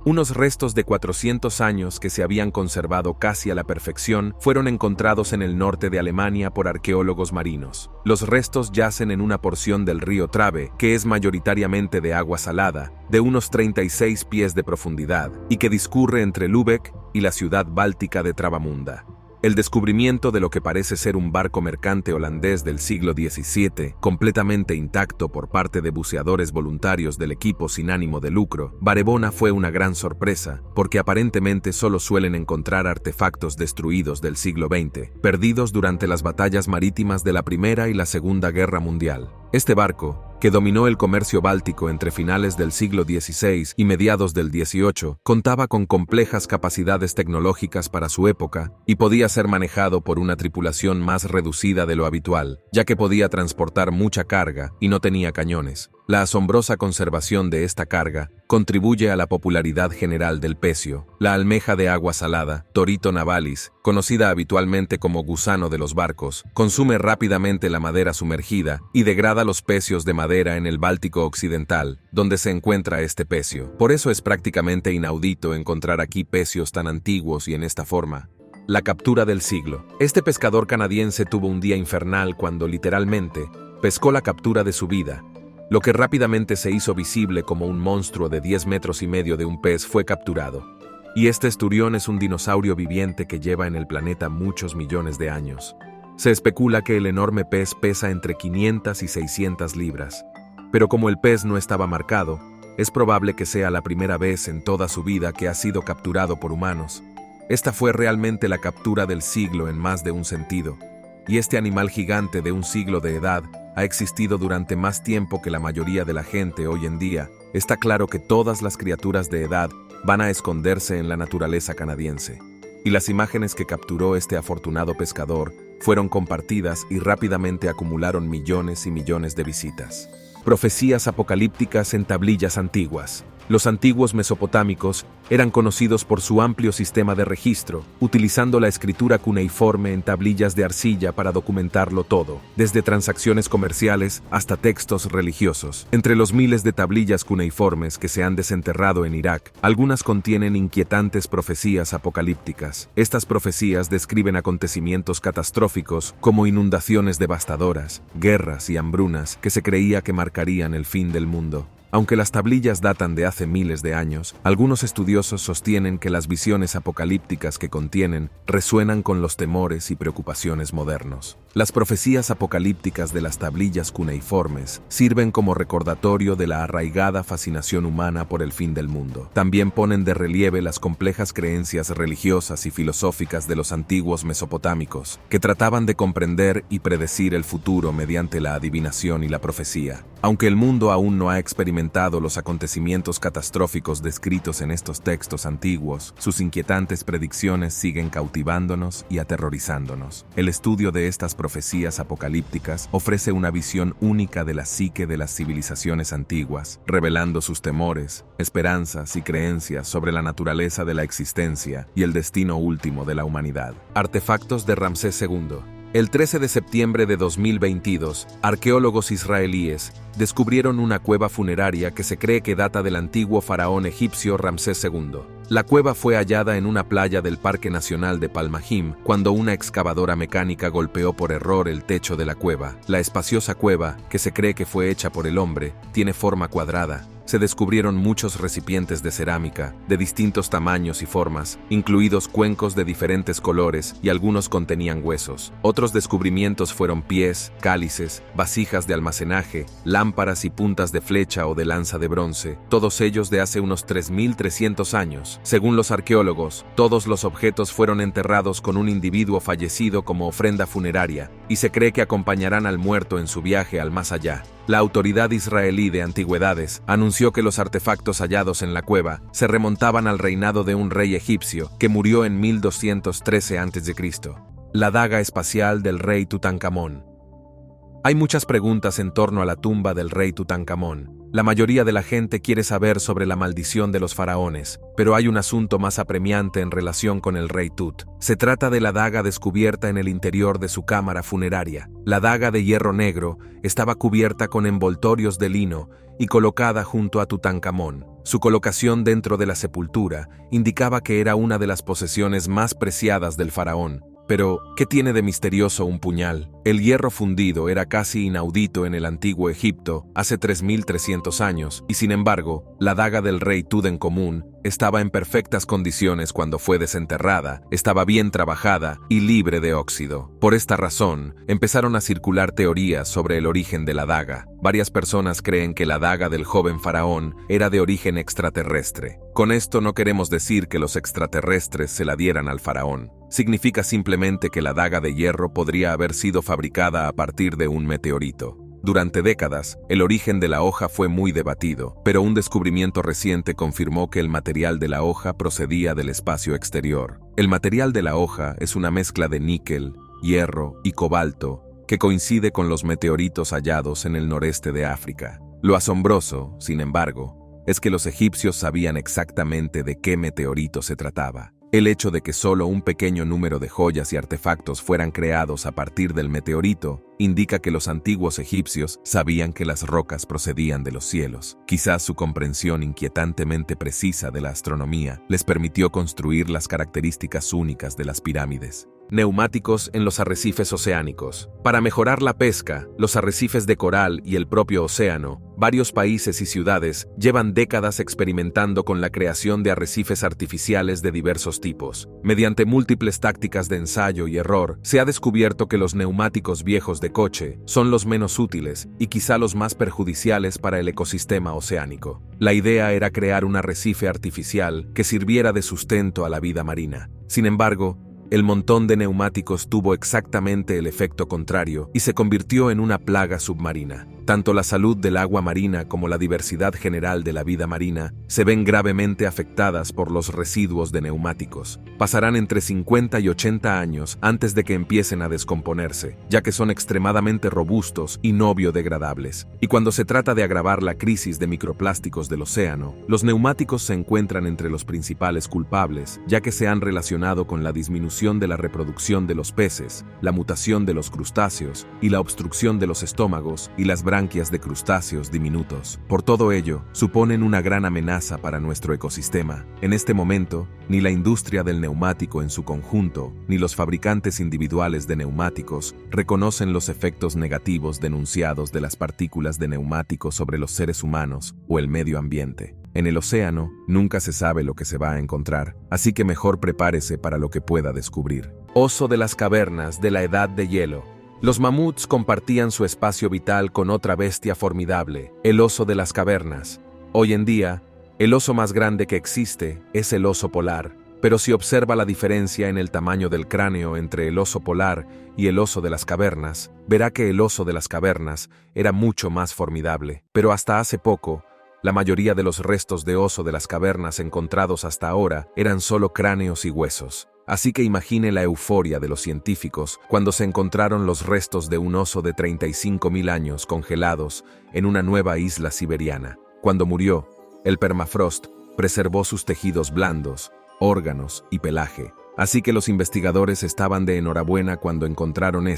Unos restos de 400 años que se habían conservado casi a la perfección fueron encontrados en el norte de Alemania por arqueólogos marinos. Los restos yacen en una porción del río Trave, que es mayoritariamente de agua salada, de unos 36 pies de profundidad, y que discurre entre Lübeck y la ciudad báltica de Travemünde. El descubrimiento de lo que parece ser un barco mercante holandés del siglo XVII, completamente intacto por parte de buceadores voluntarios del equipo sin ánimo de lucro, Barebona, fue una gran sorpresa, porque aparentemente solo suelen encontrar artefactos destruidos del siglo XX, perdidos durante las batallas marítimas de la Primera y la Segunda Guerra Mundial. Este barco, que dominó el comercio báltico entre finales del siglo XVI y mediados del XVIII, contaba con complejas capacidades tecnológicas para su época y podía ser manejado por una tripulación más reducida de lo habitual, ya que podía transportar mucha carga y no tenía cañones. La asombrosa conservación de esta carga contribuye a la popularidad general del pecio. La almeja de agua salada, Torito navalis, conocida habitualmente como gusano de los barcos, consume rápidamente la madera sumergida y degrada los pecios de madera en el Báltico occidental, donde se encuentra este pecio. Por eso es prácticamente inaudito encontrar aquí pecios tan antiguos y en esta forma. La captura del siglo. Este pescador canadiense tuvo un día infernal cuando literalmente pescó la captura de su vida. Lo que rápidamente se hizo visible como un monstruo de 10 metros y medio de un pez fue capturado. Y este esturión es un dinosaurio viviente que lleva en el planeta muchos millones de años. Se especula que el enorme pez pesa entre 500 y 600 libras. Pero como el pez no estaba marcado, es probable que sea la primera vez en toda su vida que ha sido capturado por humanos. Esta fue realmente la captura del siglo en más de un sentido. Y este animal gigante de un siglo de edad ha existido durante más tiempo que la mayoría de la gente hoy en día. Está claro que todas las criaturas de edad van a esconderse en la naturaleza canadiense. Y las imágenes que capturó este afortunado pescador fueron compartidas y rápidamente acumularon millones y millones de visitas. Profecías apocalípticas en tablillas antiguas. Los antiguos mesopotámicos eran conocidos por su amplio sistema de registro, utilizando la escritura cuneiforme en tablillas de arcilla para documentarlo todo, desde transacciones comerciales hasta textos religiosos. Entre los miles de tablillas cuneiformes que se han desenterrado en Irak, algunas contienen inquietantes profecías apocalípticas. Estas profecías describen acontecimientos catastróficos como inundaciones devastadoras, guerras y hambrunas que se creía que marcarían el fin del mundo. Aunque las tablillas datan de hace miles de años, algunos estudiosos sostienen que las visiones apocalípticas que contienen resuenan con los temores y preocupaciones modernos. Las profecías apocalípticas de las tablillas cuneiformes sirven como recordatorio de la arraigada fascinación humana por el fin del mundo. También ponen de relieve las complejas creencias religiosas y filosóficas de los antiguos mesopotámicos, que trataban de comprender y predecir el futuro mediante la adivinación y la profecía. Aunque el mundo aún no ha experimentado los acontecimientos catastróficos descritos en estos textos antiguos, sus inquietantes predicciones siguen cautivándonos y aterrorizándonos. El estudio de estas profecías apocalípticas ofrece una visión única de la psique de las civilizaciones antiguas, revelando sus temores, esperanzas y creencias sobre la naturaleza de la existencia y el destino último de la humanidad. Artefactos de Ramsés II. El 13 de septiembre de 2022, arqueólogos israelíes descubrieron una cueva funeraria que se cree que data del antiguo faraón egipcio Ramsés II. La cueva fue hallada en una playa del Parque Nacional de Palmajim cuando una excavadora mecánica golpeó por error el techo de la cueva. La espaciosa cueva, que se cree que fue hecha por el hombre, tiene forma cuadrada. Se descubrieron muchos recipientes de cerámica, de distintos tamaños y formas, incluidos cuencos de diferentes colores y algunos contenían huesos. Otros descubrimientos fueron pies, cálices, vasijas de almacenaje, lámparas y puntas de flecha o de lanza de bronce, todos ellos de hace unos 3.300 años. Según los arqueólogos, todos los objetos fueron enterrados con un individuo fallecido como ofrenda funeraria, y se cree que acompañarán al muerto en su viaje al más allá. La autoridad israelí de antigüedades anunció que los artefactos hallados en la cueva se remontaban al reinado de un rey egipcio que murió en 1213 a.C. La daga espacial del rey Tutankamón. Hay muchas preguntas en torno a la tumba del rey Tutankamón. La mayoría de la gente quiere saber sobre la maldición de los faraones, pero hay un asunto más apremiante en relación con el rey Tut. Se trata de la daga descubierta en el interior de su cámara funeraria. La daga de hierro negro estaba cubierta con envoltorios de lino y colocada junto a Tutankamón. Su colocación dentro de la sepultura indicaba que era una de las posesiones más preciadas del faraón. Pero, ¿qué tiene de misterioso un puñal? El hierro fundido era casi inaudito en el antiguo Egipto hace 3.300 años, y sin embargo, la daga del rey Tutankamón estaba en perfectas condiciones cuando fue desenterrada, estaba bien trabajada y libre de óxido. Por esta razón, empezaron a circular teorías sobre el origen de la daga. Varias personas creen que la daga del joven faraón era de origen extraterrestre. Con esto no queremos decir que los extraterrestres se la dieran al faraón. Significa simplemente que la daga de hierro podría haber sido fabricada a partir de un meteorito. Durante décadas, el origen de la hoja fue muy debatido, pero un descubrimiento reciente confirmó que el material de la hoja procedía del espacio exterior. El material de la hoja es una mezcla de níquel, hierro y cobalto que coincide con los meteoritos hallados en el noreste de África. Lo asombroso, sin embargo, es que los egipcios sabían exactamente de qué meteorito se trataba. El hecho de que solo un pequeño número de joyas y artefactos fueran creados a partir del meteorito indica que los antiguos egipcios sabían que las rocas procedían de los cielos. Quizás su comprensión inquietantemente precisa de la astronomía les permitió construir las características únicas de las pirámides. Neumáticos en los arrecifes oceánicos. Para mejorar la pesca, los arrecifes de coral y el propio océano, varios países y ciudades llevan décadas experimentando con la creación de arrecifes artificiales de diversos tipos. Mediante múltiples tácticas de ensayo y error, se ha descubierto que los neumáticos viejos de coche son los menos útiles y quizá los más perjudiciales para el ecosistema oceánico. La idea era crear un arrecife artificial que sirviera de sustento a la vida marina. Sin embargo, el montón de neumáticos tuvo exactamente el efecto contrario y se convirtió en una plaga submarina. Tanto la salud del agua marina como la diversidad general de la vida marina se ven gravemente afectadas por los residuos de neumáticos. Pasarán entre 50 y 80 años antes de que empiecen a descomponerse, ya que son extremadamente robustos y no biodegradables. Y cuando se trata de agravar la crisis de microplásticos del océano, los neumáticos se encuentran entre los principales culpables, ya que se han relacionado con la disminución de la reproducción de los peces, la mutación de los crustáceos y la obstrucción de los estómagos y las branquias de crustáceos diminutos. Por todo ello, suponen una gran amenaza para nuestro ecosistema. En este momento, ni la industria del neumático en su conjunto, ni los fabricantes individuales de neumáticos reconocen los efectos negativos denunciados de las partículas de neumáticos sobre los seres humanos o el medio ambiente. En el océano, nunca se sabe lo que se va a encontrar, así que mejor prepárese para lo que pueda descubrir. Oso de las cavernas de la Edad de Hielo. Los mamuts compartían su espacio vital con otra bestia formidable, el oso de las cavernas. Hoy en día, el oso más grande que existe es el oso polar, pero si observa la diferencia en el tamaño del cráneo entre el oso polar y el oso de las cavernas, verá que el oso de las cavernas era mucho más formidable. Pero hasta hace poco, la mayoría de los restos de oso de las cavernas encontrados hasta ahora eran solo cráneos y huesos. Así que imagine la euforia de los científicos cuando se encontraron los restos de un oso de 35.000 años congelados en una nueva isla siberiana. Cuando murió, el permafrost preservó sus tejidos blandos, órganos y pelaje. Así que los investigadores estaban de enhorabuena cuando encontraron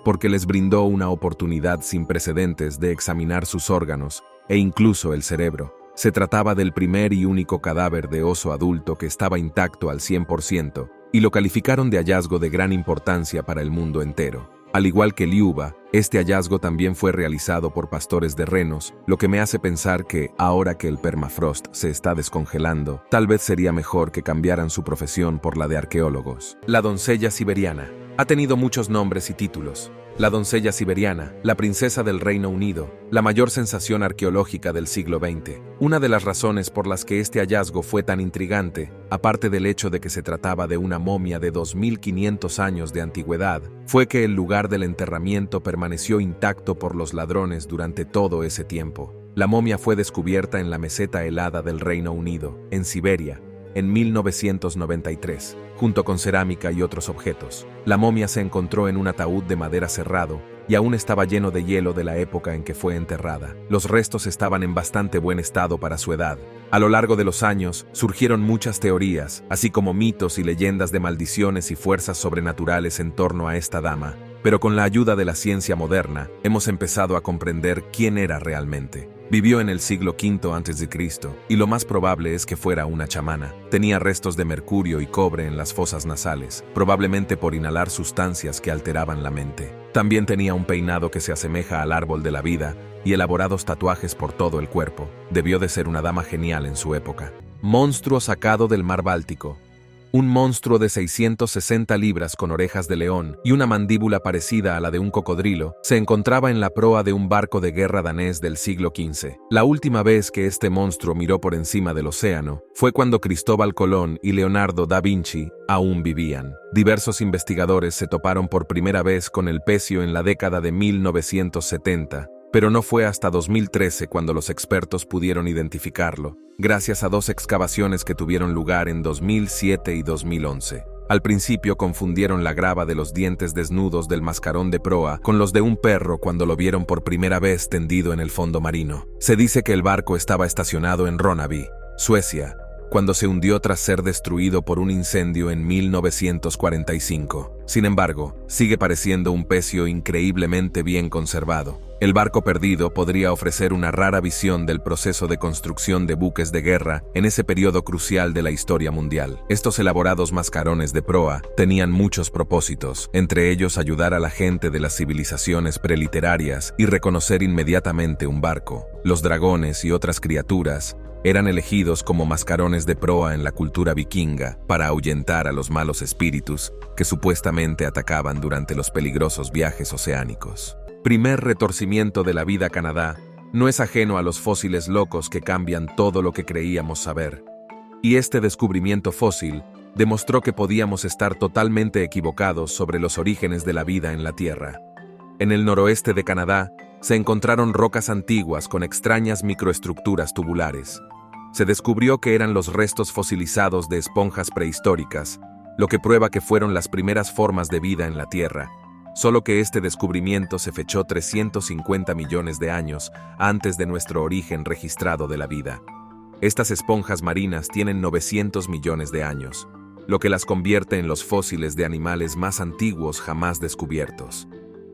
porque les brindó una oportunidad sin precedentes de examinar sus órganos e incluso el cerebro. Se trataba del primer y único cadáver de oso adulto que estaba intacto al 100%, y lo calificaron de hallazgo de gran importancia para el mundo entero. Al igual que Liuba, este hallazgo también fue realizado por pastores de renos, lo que me hace pensar que, ahora que el permafrost se está descongelando, tal vez sería mejor que cambiaran su profesión por la de arqueólogos. La doncella siberiana. Ha tenido muchos nombres y títulos. La doncella siberiana, la princesa del Reino Unido, la mayor sensación arqueológica del siglo XX. Una de las razones por las que este hallazgo fue tan intrigante, aparte del hecho de que se trataba de una momia de 2500 años de antigüedad, fue que el lugar del enterramiento permaneció intacto por los ladrones durante todo ese tiempo. La momia fue descubierta en la meseta helada del Reino Unido, en Siberia, en 1993, junto con cerámica y otros objetos. La momia se encontró en un ataúd de madera cerrado y aún estaba lleno de hielo de la época en que fue enterrada. Los restos estaban en bastante buen estado para su edad. A lo largo de los años, surgieron muchas teorías, así como mitos y leyendas de maldiciones y fuerzas sobrenaturales en torno a esta dama. Pero con la ayuda de la ciencia moderna, hemos empezado a comprender quién era realmente. Vivió en el siglo V a.C., y lo más probable es que fuera una chamana. Tenía restos de mercurio y cobre en las fosas nasales, probablemente por inhalar sustancias que alteraban la mente. También tenía un peinado que se asemeja al árbol de la vida y elaborados tatuajes por todo el cuerpo. Debió de ser una dama genial en su época. Monstruo sacado del mar Báltico. Un monstruo de 660 libras con orejas de león y una mandíbula parecida a la de un cocodrilo se encontraba en la proa de un barco de guerra danés del siglo XV. La última vez que este monstruo miró por encima del océano fue cuando Cristóbal Colón y Leonardo da Vinci aún vivían. Diversos investigadores se toparon por primera vez con el pecio en la década de 1970, pero no fue hasta 2013 cuando los expertos pudieron identificarlo, gracias a dos excavaciones que tuvieron lugar en 2007 y 2011. Al principio confundieron la grava de los dientes desnudos del mascarón de proa con los de un perro cuando lo vieron por primera vez tendido en el fondo marino. Se dice que el barco estaba estacionado en Ronneby, Suecia, cuando se hundió tras ser destruido por un incendio en 1945. Sin embargo, sigue pareciendo un pecio increíblemente bien conservado. El barco perdido podría ofrecer una rara visión del proceso de construcción de buques de guerra en ese periodo crucial de la historia mundial. Estos elaborados mascarones de proa tenían muchos propósitos, entre ellos ayudar a la gente de las civilizaciones preliterarias y reconocer inmediatamente un barco. Los dragones y otras criaturas eran elegidos como mascarones de proa en la cultura vikinga para ahuyentar a los malos espíritus que supuestamente atacaban durante los peligrosos viajes oceánicos. Primer retorcimiento de la vida Canadá no es ajeno a los fósiles locos que cambian todo lo que creíamos saber. Y este descubrimiento fósil demostró que podíamos estar totalmente equivocados sobre los orígenes de la vida en la Tierra. En el noroeste de Canadá se encontraron rocas antiguas con extrañas microestructuras tubulares. Se descubrió que eran los restos fosilizados de esponjas prehistóricas, lo que prueba que fueron las primeras formas de vida en la Tierra, solo que este descubrimiento se fechó 350 millones de años antes de nuestro origen registrado de la vida. Estas esponjas marinas tienen 900 millones de años, lo que las convierte en los fósiles de animales más antiguos jamás descubiertos.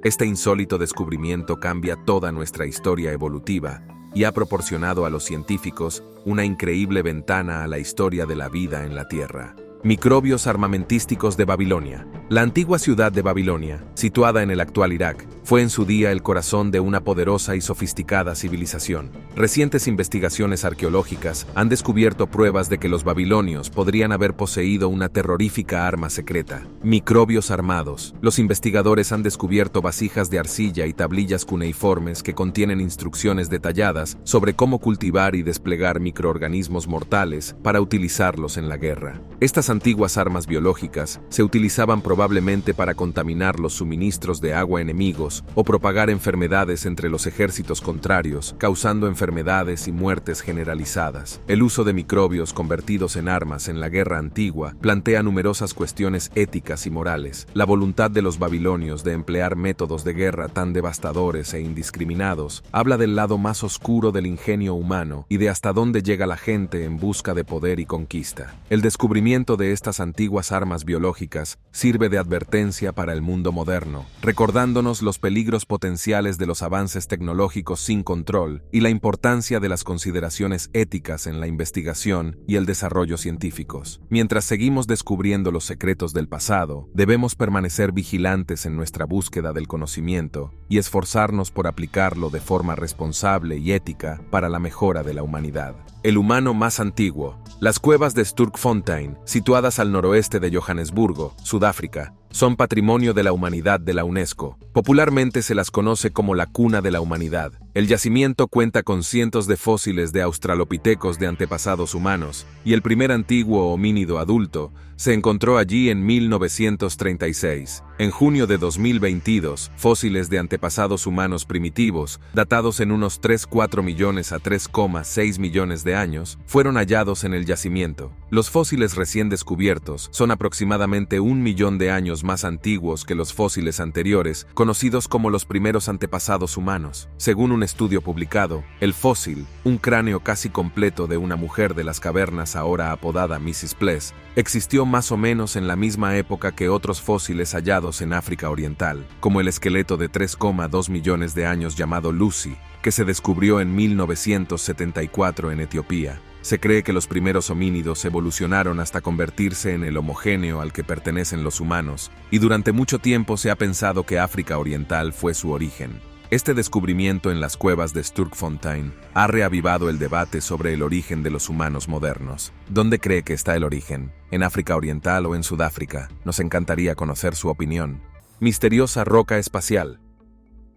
Este insólito descubrimiento cambia toda nuestra historia evolutiva y ha proporcionado a los científicos una increíble ventana a la historia de la vida en la Tierra. Microbios armamentísticos de Babilonia. La antigua ciudad de Babilonia, situada en el actual Irak, fue en su día el corazón de una poderosa y sofisticada civilización. Recientes investigaciones arqueológicas han descubierto pruebas de que los babilonios podrían haber poseído una terrorífica arma secreta: microbios armados. Los investigadores han descubierto vasijas de arcilla y tablillas cuneiformes que contienen instrucciones detalladas sobre cómo cultivar y desplegar microorganismos mortales para utilizarlos en la guerra. Estas antiguas armas biológicas se utilizaban probablemente para contaminar los suministros de agua enemigos o propagar enfermedades entre los ejércitos contrarios, causando enfermedades y muertes generalizadas. El uso de microbios convertidos en armas en la guerra antigua plantea numerosas cuestiones éticas y morales. La voluntad de los babilonios de emplear métodos de guerra tan devastadores e indiscriminados habla del lado más oscuro del ingenio humano y de hasta dónde llega la gente en busca de poder y conquista. El descubrimiento de estas antiguas armas biológicas sirve de advertencia para el mundo moderno, recordándonos los peligros potenciales de los avances tecnológicos sin control y la importancia de las consideraciones éticas en la investigación y el desarrollo científicos. Mientras seguimos descubriendo los secretos del pasado, debemos permanecer vigilantes en nuestra búsqueda del conocimiento y esforzarnos por aplicarlo de forma responsable y ética para la mejora de la humanidad. El humano más antiguo. Las cuevas de Sturkfontein, situadas al noroeste de Johannesburgo, Sudáfrica, son patrimonio de la humanidad de la UNESCO. Popularmente se las conoce como la cuna de la humanidad. El yacimiento cuenta con cientos de fósiles de australopitecos de antepasados humanos, y el primer antiguo homínido adulto se encontró allí en 1936. En junio de 2022, fósiles de antepasados humanos primitivos, datados en unos 3,4 millones a 3,6 millones de años, fueron hallados en el yacimiento. Los fósiles recién descubiertos son aproximadamente 1 millón de años más antiguos que los fósiles anteriores, conocidos como los primeros antepasados humanos. Según un estudio publicado, el fósil, un cráneo casi completo de una mujer de las cavernas ahora apodada Mrs. Pless, existió más o menos en la misma época que otros fósiles hallados en África Oriental, como el esqueleto de 3,2 millones de años llamado Lucy, que se descubrió en 1974 en Etiopía. Se cree que los primeros homínidos evolucionaron hasta convertirse en el homogéneo al que pertenecen los humanos, y durante mucho tiempo se ha pensado que África Oriental fue su origen. Este descubrimiento en las cuevas de Sturkfontein ha reavivado el debate sobre el origen de los humanos modernos. ¿Dónde cree que está el origen? ¿En África Oriental o en Sudáfrica? Nos encantaría conocer su opinión. Misteriosa roca espacial.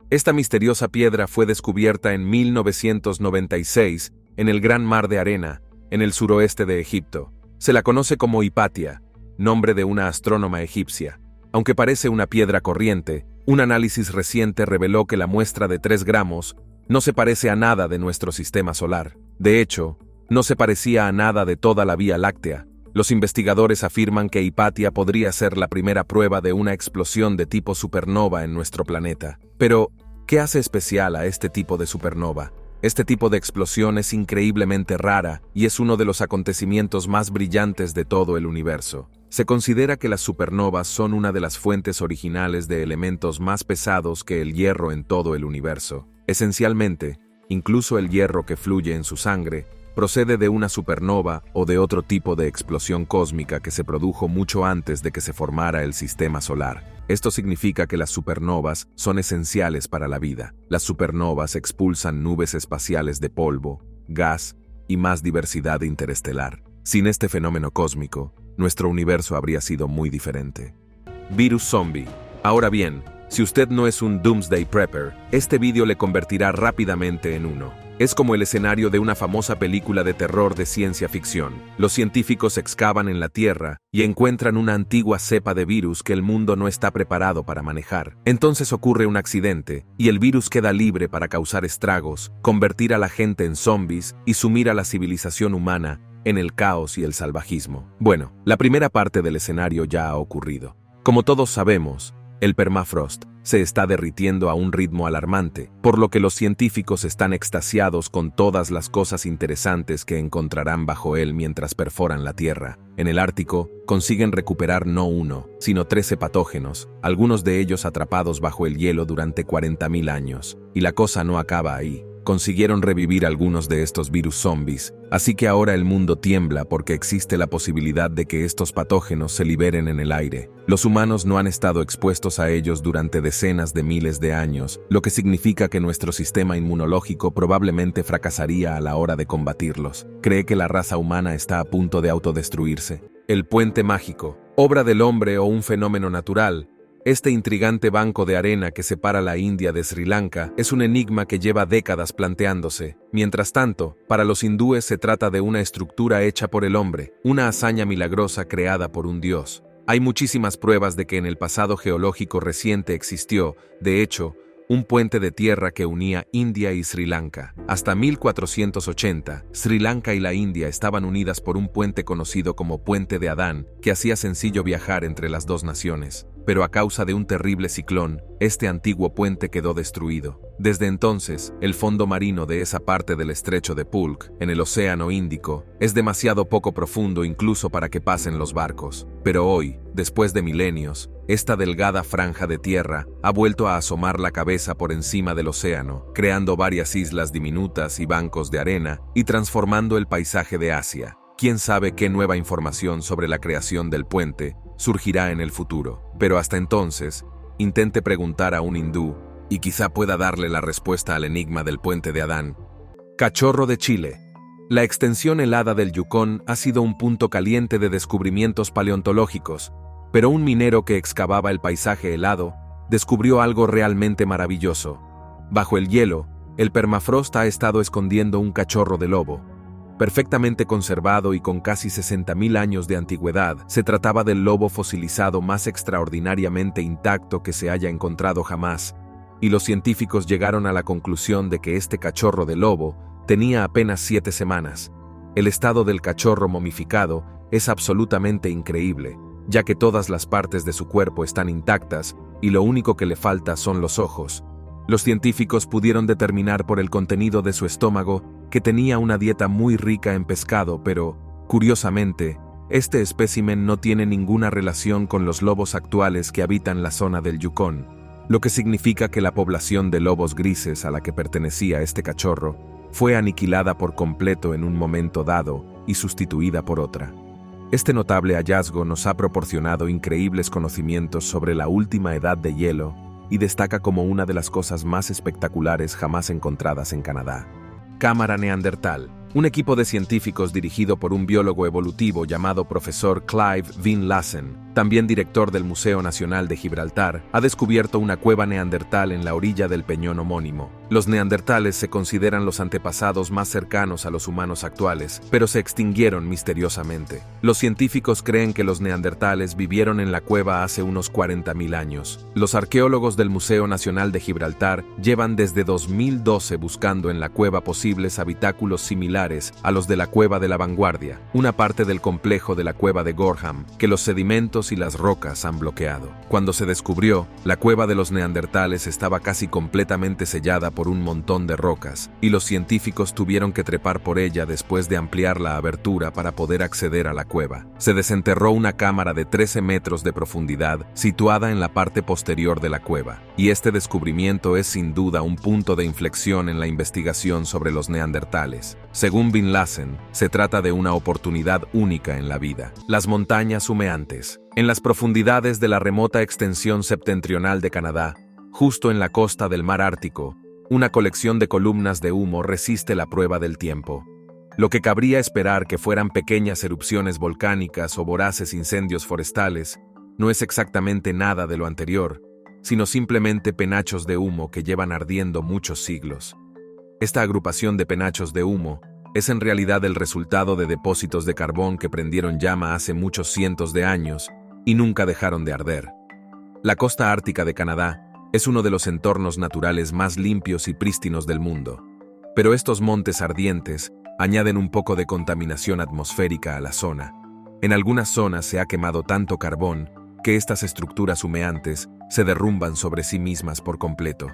Esta misteriosa piedra fue descubierta en 1996 en el Gran Mar de Arena, en el suroeste de Egipto. Se la conoce como Hipatia, nombre de una astrónoma egipcia. Aunque parece una piedra corriente, un análisis reciente reveló que la muestra de 3 gramos no se parece a nada de nuestro sistema solar. De hecho, no se parecía a nada de toda la Vía Láctea. Los investigadores afirman que Hipatia podría ser la primera prueba de una explosión de tipo supernova en nuestro planeta. Pero, ¿qué hace especial a este tipo de supernova? Este tipo de explosión es increíblemente rara y es uno de los acontecimientos más brillantes de todo el universo. Se considera que las supernovas son una de las fuentes originales de elementos más pesados que el hierro en todo el universo. Esencialmente, incluso el hierro que fluye en su sangre procede de una supernova o de otro tipo de explosión cósmica que se produjo mucho antes de que se formara el sistema solar. Esto significa que las supernovas son esenciales para la vida. Las supernovas expulsan nubes espaciales de polvo, gas y más diversidad interestelar. Sin este fenómeno cósmico, nuestro universo habría sido muy diferente. Virus zombie. Ahora bien, si usted no es un Doomsday Prepper, este vídeo le convertirá rápidamente en uno. Es como el escenario de una famosa película de terror de ciencia ficción. Los científicos excavan en la Tierra y encuentran una antigua cepa de virus que el mundo no está preparado para manejar. Entonces ocurre un accidente y el virus queda libre para causar estragos, convertir a la gente en zombies y sumir a la civilización humana en el caos y el salvajismo. Bueno, la primera parte del escenario ya ha ocurrido. Como todos sabemos, el permafrost se está derritiendo a un ritmo alarmante, por lo que los científicos están extasiados con todas las cosas interesantes que encontrarán bajo él mientras perforan la Tierra. En el Ártico, consiguen recuperar no uno, sino 13 patógenos, algunos de ellos atrapados bajo el hielo durante 40.000 años. Y la cosa no acaba ahí. Consiguieron revivir algunos de estos virus zombies, así que ahora el mundo tiembla porque existe la posibilidad de que estos patógenos se liberen en el aire. Los humanos no han estado expuestos a ellos durante decenas de miles de años, lo que significa que nuestro sistema inmunológico probablemente fracasaría a la hora de combatirlos. ¿Cree que la raza humana está a punto de autodestruirse? El puente mágico, obra del hombre o un fenómeno natural. Este intrigante banco de arena que separa la India de Sri Lanka es un enigma que lleva décadas planteándose. Mientras tanto, para los hindúes se trata de una estructura hecha por el hombre, una hazaña milagrosa creada por un dios. Hay muchísimas pruebas de que en el pasado geológico reciente existió, de hecho, un puente de tierra que unía India y Sri Lanka. Hasta 1480, Sri Lanka y la India estaban unidas por un puente conocido como Puente de Adán, que hacía sencillo viajar entre las dos naciones. Pero a causa de un terrible ciclón, este antiguo puente quedó destruido. Desde entonces, el fondo marino de esa parte del estrecho de Pulk, en el Océano Índico, es demasiado poco profundo incluso para que pasen los barcos. Pero hoy, después de milenios, esta delgada franja de tierra ha vuelto a asomar la cabeza por encima del océano, creando varias islas diminutas y bancos de arena y transformando el paisaje de Asia. ¿Quién sabe qué nueva información sobre la creación del puente surgirá en el futuro? Pero hasta entonces, intente preguntar a un hindú y quizá pueda darle la respuesta al enigma del puente de Adán. Cachorro de Chile. La extensión helada del Yukón ha sido un punto caliente de descubrimientos paleontológicos, pero un minero que excavaba el paisaje helado descubrió algo realmente maravilloso. Bajo el hielo, el permafrost ha estado escondiendo un cachorro de lobo. Perfectamente conservado y con casi 60.000 años de antigüedad, se trataba del lobo fosilizado más extraordinariamente intacto que se haya encontrado jamás, y los científicos llegaron a la conclusión de que este cachorro de lobo tenía apenas 7 semanas. El estado del cachorro momificado es absolutamente increíble, ya que todas las partes de su cuerpo están intactas y lo único que le falta son los ojos. Los científicos pudieron determinar por el contenido de su estómago que tenía una dieta muy rica en pescado, pero, curiosamente, este espécimen no tiene ninguna relación con los lobos actuales que habitan la zona del Yukón, lo que significa que la población de lobos grises a la que pertenecía este cachorro fue aniquilada por completo en un momento dado y sustituida por otra. Este notable hallazgo nos ha proporcionado increíbles conocimientos sobre la última edad de hielo y destaca como una de las cosas más espectaculares jamás encontradas en Canadá. Cámara Neandertal. Un equipo de científicos dirigido por un biólogo evolutivo llamado profesor Clive Van Lassen, también director del Museo Nacional de Gibraltar, ha descubierto una cueva neandertal en la orilla del peñón homónimo. Los neandertales se consideran los antepasados más cercanos a los humanos actuales, pero se extinguieron misteriosamente. Los científicos creen que los neandertales vivieron en la cueva hace unos 40.000 años. Los arqueólogos del Museo Nacional de Gibraltar llevan desde 2012 buscando en la cueva posibles habitáculos similares a los de la Cueva de la Vanguardia, una parte del complejo de la Cueva de Gorham, que los sedimentos vientos y las rocas han bloqueado. Cuando se descubrió, la cueva de los neandertales estaba casi completamente sellada por un montón de rocas, y los científicos tuvieron que trepar por ella después de ampliar la abertura para poder acceder a la cueva. Se desenterró una cámara de 13 metros de profundidad situada en la parte posterior de la cueva, y este descubrimiento es sin duda un punto de inflexión en la investigación sobre los neandertales. Según Vinlassen, se trata de una oportunidad única en la vida. Las montañas humeantes. En las profundidades de la remota extensión septentrional de Canadá, justo en la costa del mar Ártico, una colección de columnas de humo resiste la prueba del tiempo. Lo que cabría esperar que fueran pequeñas erupciones volcánicas o voraces incendios forestales, no es exactamente nada de lo anterior, sino simplemente penachos de humo que llevan ardiendo muchos siglos. Esta agrupación de penachos de humo es en realidad el resultado de depósitos de carbón que prendieron llama hace muchos cientos de años y nunca dejaron de arder. La costa ártica de Canadá es uno de los entornos naturales más limpios y prístinos del mundo, pero estos montes ardientes añaden un poco de contaminación atmosférica a la zona. En algunas zonas se ha quemado tanto carbón que estas estructuras humeantes se derrumban sobre sí mismas por completo.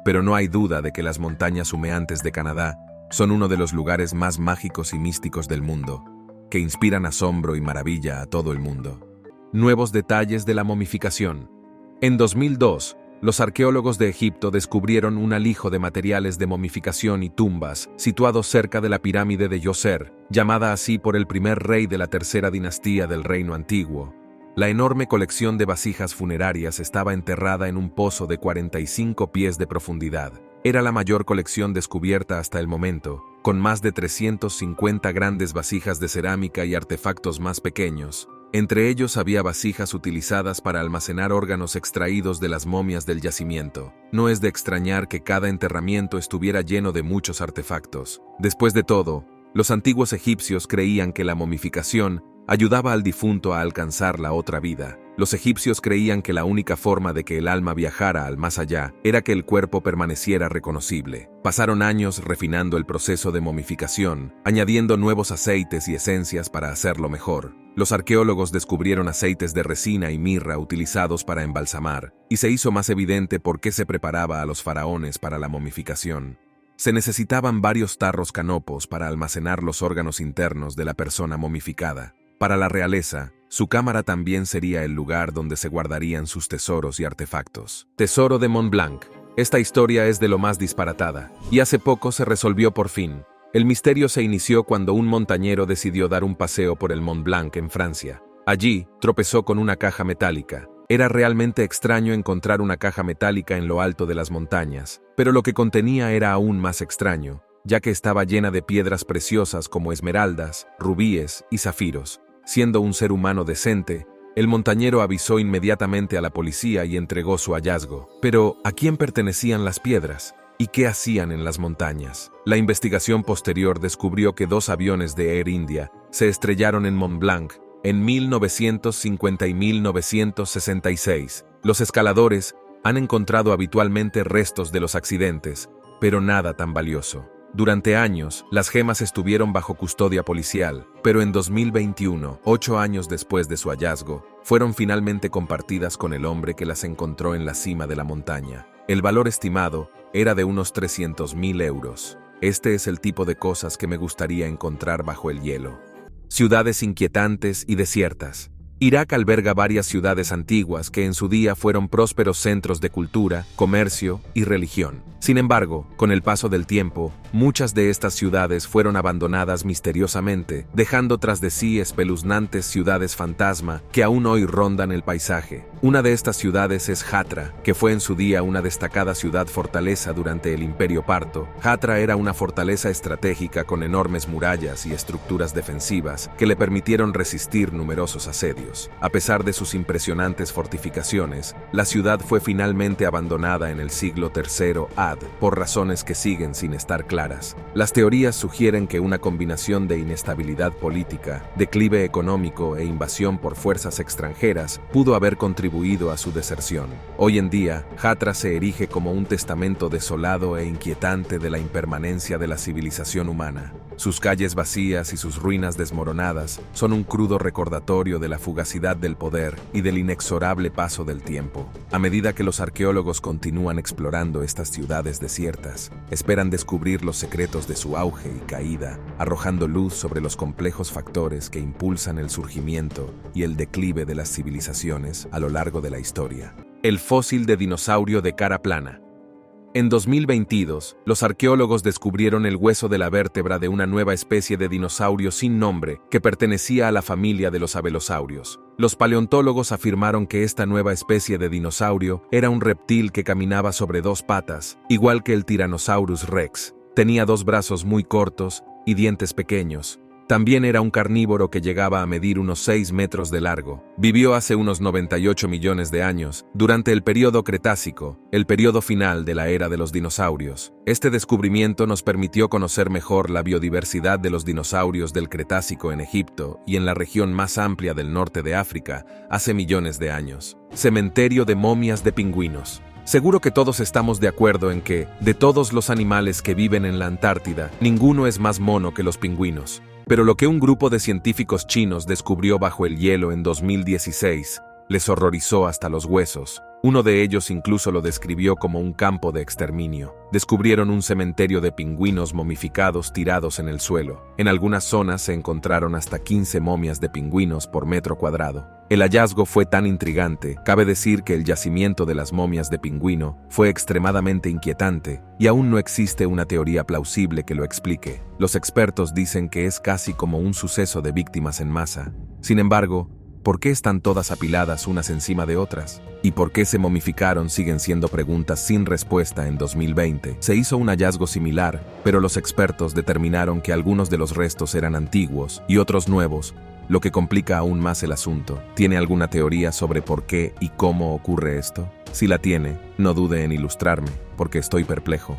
Pero no hay duda de que las montañas humeantes de Canadá son uno de los lugares más mágicos y místicos del mundo, que inspiran asombro y maravilla a todo el mundo. Nuevos detalles de la momificación. En 2002, los arqueólogos de Egipto descubrieron un alijo de materiales de momificación y tumbas situados cerca de la pirámide de Djoser, llamada así por el primer rey de la tercera dinastía del Reino Antiguo. La enorme colección de vasijas funerarias estaba enterrada en un pozo de 45 pies de profundidad. Era la mayor colección descubierta hasta el momento, con más de 350 grandes vasijas de cerámica y artefactos más pequeños. Entre ellos había vasijas utilizadas para almacenar órganos extraídos de las momias del yacimiento. No es de extrañar que cada enterramiento estuviera lleno de muchos artefactos. Después de todo, los antiguos egipcios creían que la momificación ayudaba al difunto a alcanzar la otra vida. Los egipcios creían que la única forma de que el alma viajara al más allá era que el cuerpo permaneciera reconocible. Pasaron años refinando el proceso de momificación, añadiendo nuevos aceites y esencias para hacerlo mejor. Los arqueólogos descubrieron aceites de resina y mirra utilizados para embalsamar, y se hizo más evidente por qué se preparaba a los faraones para la momificación. Se necesitaban varios tarros canopos para almacenar los órganos internos de la persona momificada. Para la realeza, su cámara también sería el lugar donde se guardarían sus tesoros y artefactos. Tesoro de Mont Blanc. Esta historia es de lo más disparatada, y hace poco se resolvió por fin. El misterio se inició cuando un montañero decidió dar un paseo por el Mont Blanc en Francia. Allí, tropezó con una caja metálica. Era realmente extraño encontrar una caja metálica en lo alto de las montañas, pero lo que contenía era aún más extraño, ya que estaba llena de piedras preciosas como esmeraldas, rubíes y zafiros. Siendo un ser humano decente, el montañero avisó inmediatamente a la policía y entregó su hallazgo. Pero, ¿a quién pertenecían las piedras? ¿Y qué hacían en las montañas? La investigación posterior descubrió que 2 aviones de Air India se estrellaron en Mont Blanc en 1950 y 1966. Los escaladores han encontrado habitualmente restos de los accidentes, pero nada tan valioso. Durante años, las gemas estuvieron bajo custodia policial, pero en 2021, 8 años después de su hallazgo, fueron finalmente compartidas con el hombre que las encontró en la cima de la montaña. El valor estimado era de unos 300.000 euros. Este es el tipo de cosas que me gustaría encontrar bajo el hielo. Ciudades inquietantes y desiertas. Irak alberga varias ciudades antiguas que en su día fueron prósperos centros de cultura, comercio y religión. Sin embargo, con el paso del tiempo, muchas de estas ciudades fueron abandonadas misteriosamente, dejando tras de sí espeluznantes ciudades fantasma que aún hoy rondan el paisaje. Una de estas ciudades es Hatra, que fue en su día una destacada ciudad-fortaleza durante el Imperio Parto. Hatra era una fortaleza estratégica con enormes murallas y estructuras defensivas que le permitieron resistir numerosos asedios. A pesar de sus impresionantes fortificaciones, la ciudad fue finalmente abandonada en el siglo III AD, por razones que siguen sin estar claras. claras. Las teorías sugieren que una combinación de inestabilidad política, declive económico e invasión por fuerzas extranjeras pudo haber contribuido a su deserción. Hoy en día, Hatra se erige como un testamento desolado e inquietante de la impermanencia de la civilización humana. Sus calles vacías y sus ruinas desmoronadas son un crudo recordatorio de la fugacidad del poder y del inexorable paso del tiempo. A medida que los arqueólogos continúan explorando estas ciudades desiertas, esperan descubrir los secretos de su auge y caída, arrojando luz sobre los complejos factores que impulsan el surgimiento y el declive de las civilizaciones a lo largo de la historia. El fósil de dinosaurio de cara plana. En 2022, los arqueólogos descubrieron el hueso de la vértebra de una nueva especie de dinosaurio sin nombre que pertenecía a la familia de los abelosaurios. Los paleontólogos afirmaron que esta nueva especie de dinosaurio era un reptil que caminaba sobre dos patas, igual que el Tyrannosaurus rex. Tenía dos brazos muy cortos y dientes pequeños. También era un carnívoro que llegaba a medir unos 6 metros de largo. Vivió hace unos 98 millones de años, durante el período Cretácico, el período final de la era de los dinosaurios. Este descubrimiento nos permitió conocer mejor la biodiversidad de los dinosaurios del Cretácico en Egipto y en la región más amplia del norte de África hace millones de años. Cementerio de momias de pingüinos. Seguro que todos estamos de acuerdo en que, de todos los animales que viven en la Antártida, ninguno es más mono que los pingüinos. Pero lo que un grupo de científicos chinos descubrió bajo el hielo en 2016 les horrorizó hasta los huesos. Uno de ellos incluso lo describió como un campo de exterminio. Descubrieron un cementerio de pingüinos momificados tirados en el suelo. En algunas zonas se encontraron hasta 15 momias de pingüinos por metro cuadrado. El hallazgo fue tan intrigante, cabe decir que el yacimiento de las momias de pingüino fue extremadamente inquietante y aún no existe una teoría plausible que lo explique. Los expertos dicen que es casi como un suceso de víctimas en masa. Sin embargo, ¿por qué están todas apiladas unas encima de otras? ¿Y por qué se momificaron? Siguen siendo preguntas sin respuesta. En 2020 se hizo un hallazgo similar, pero los expertos determinaron que algunos de los restos eran antiguos y otros nuevos, lo que complica aún más el asunto. ¿Tiene alguna teoría sobre por qué y cómo ocurre esto? Si la tiene, no dude en ilustrarme, porque estoy perplejo.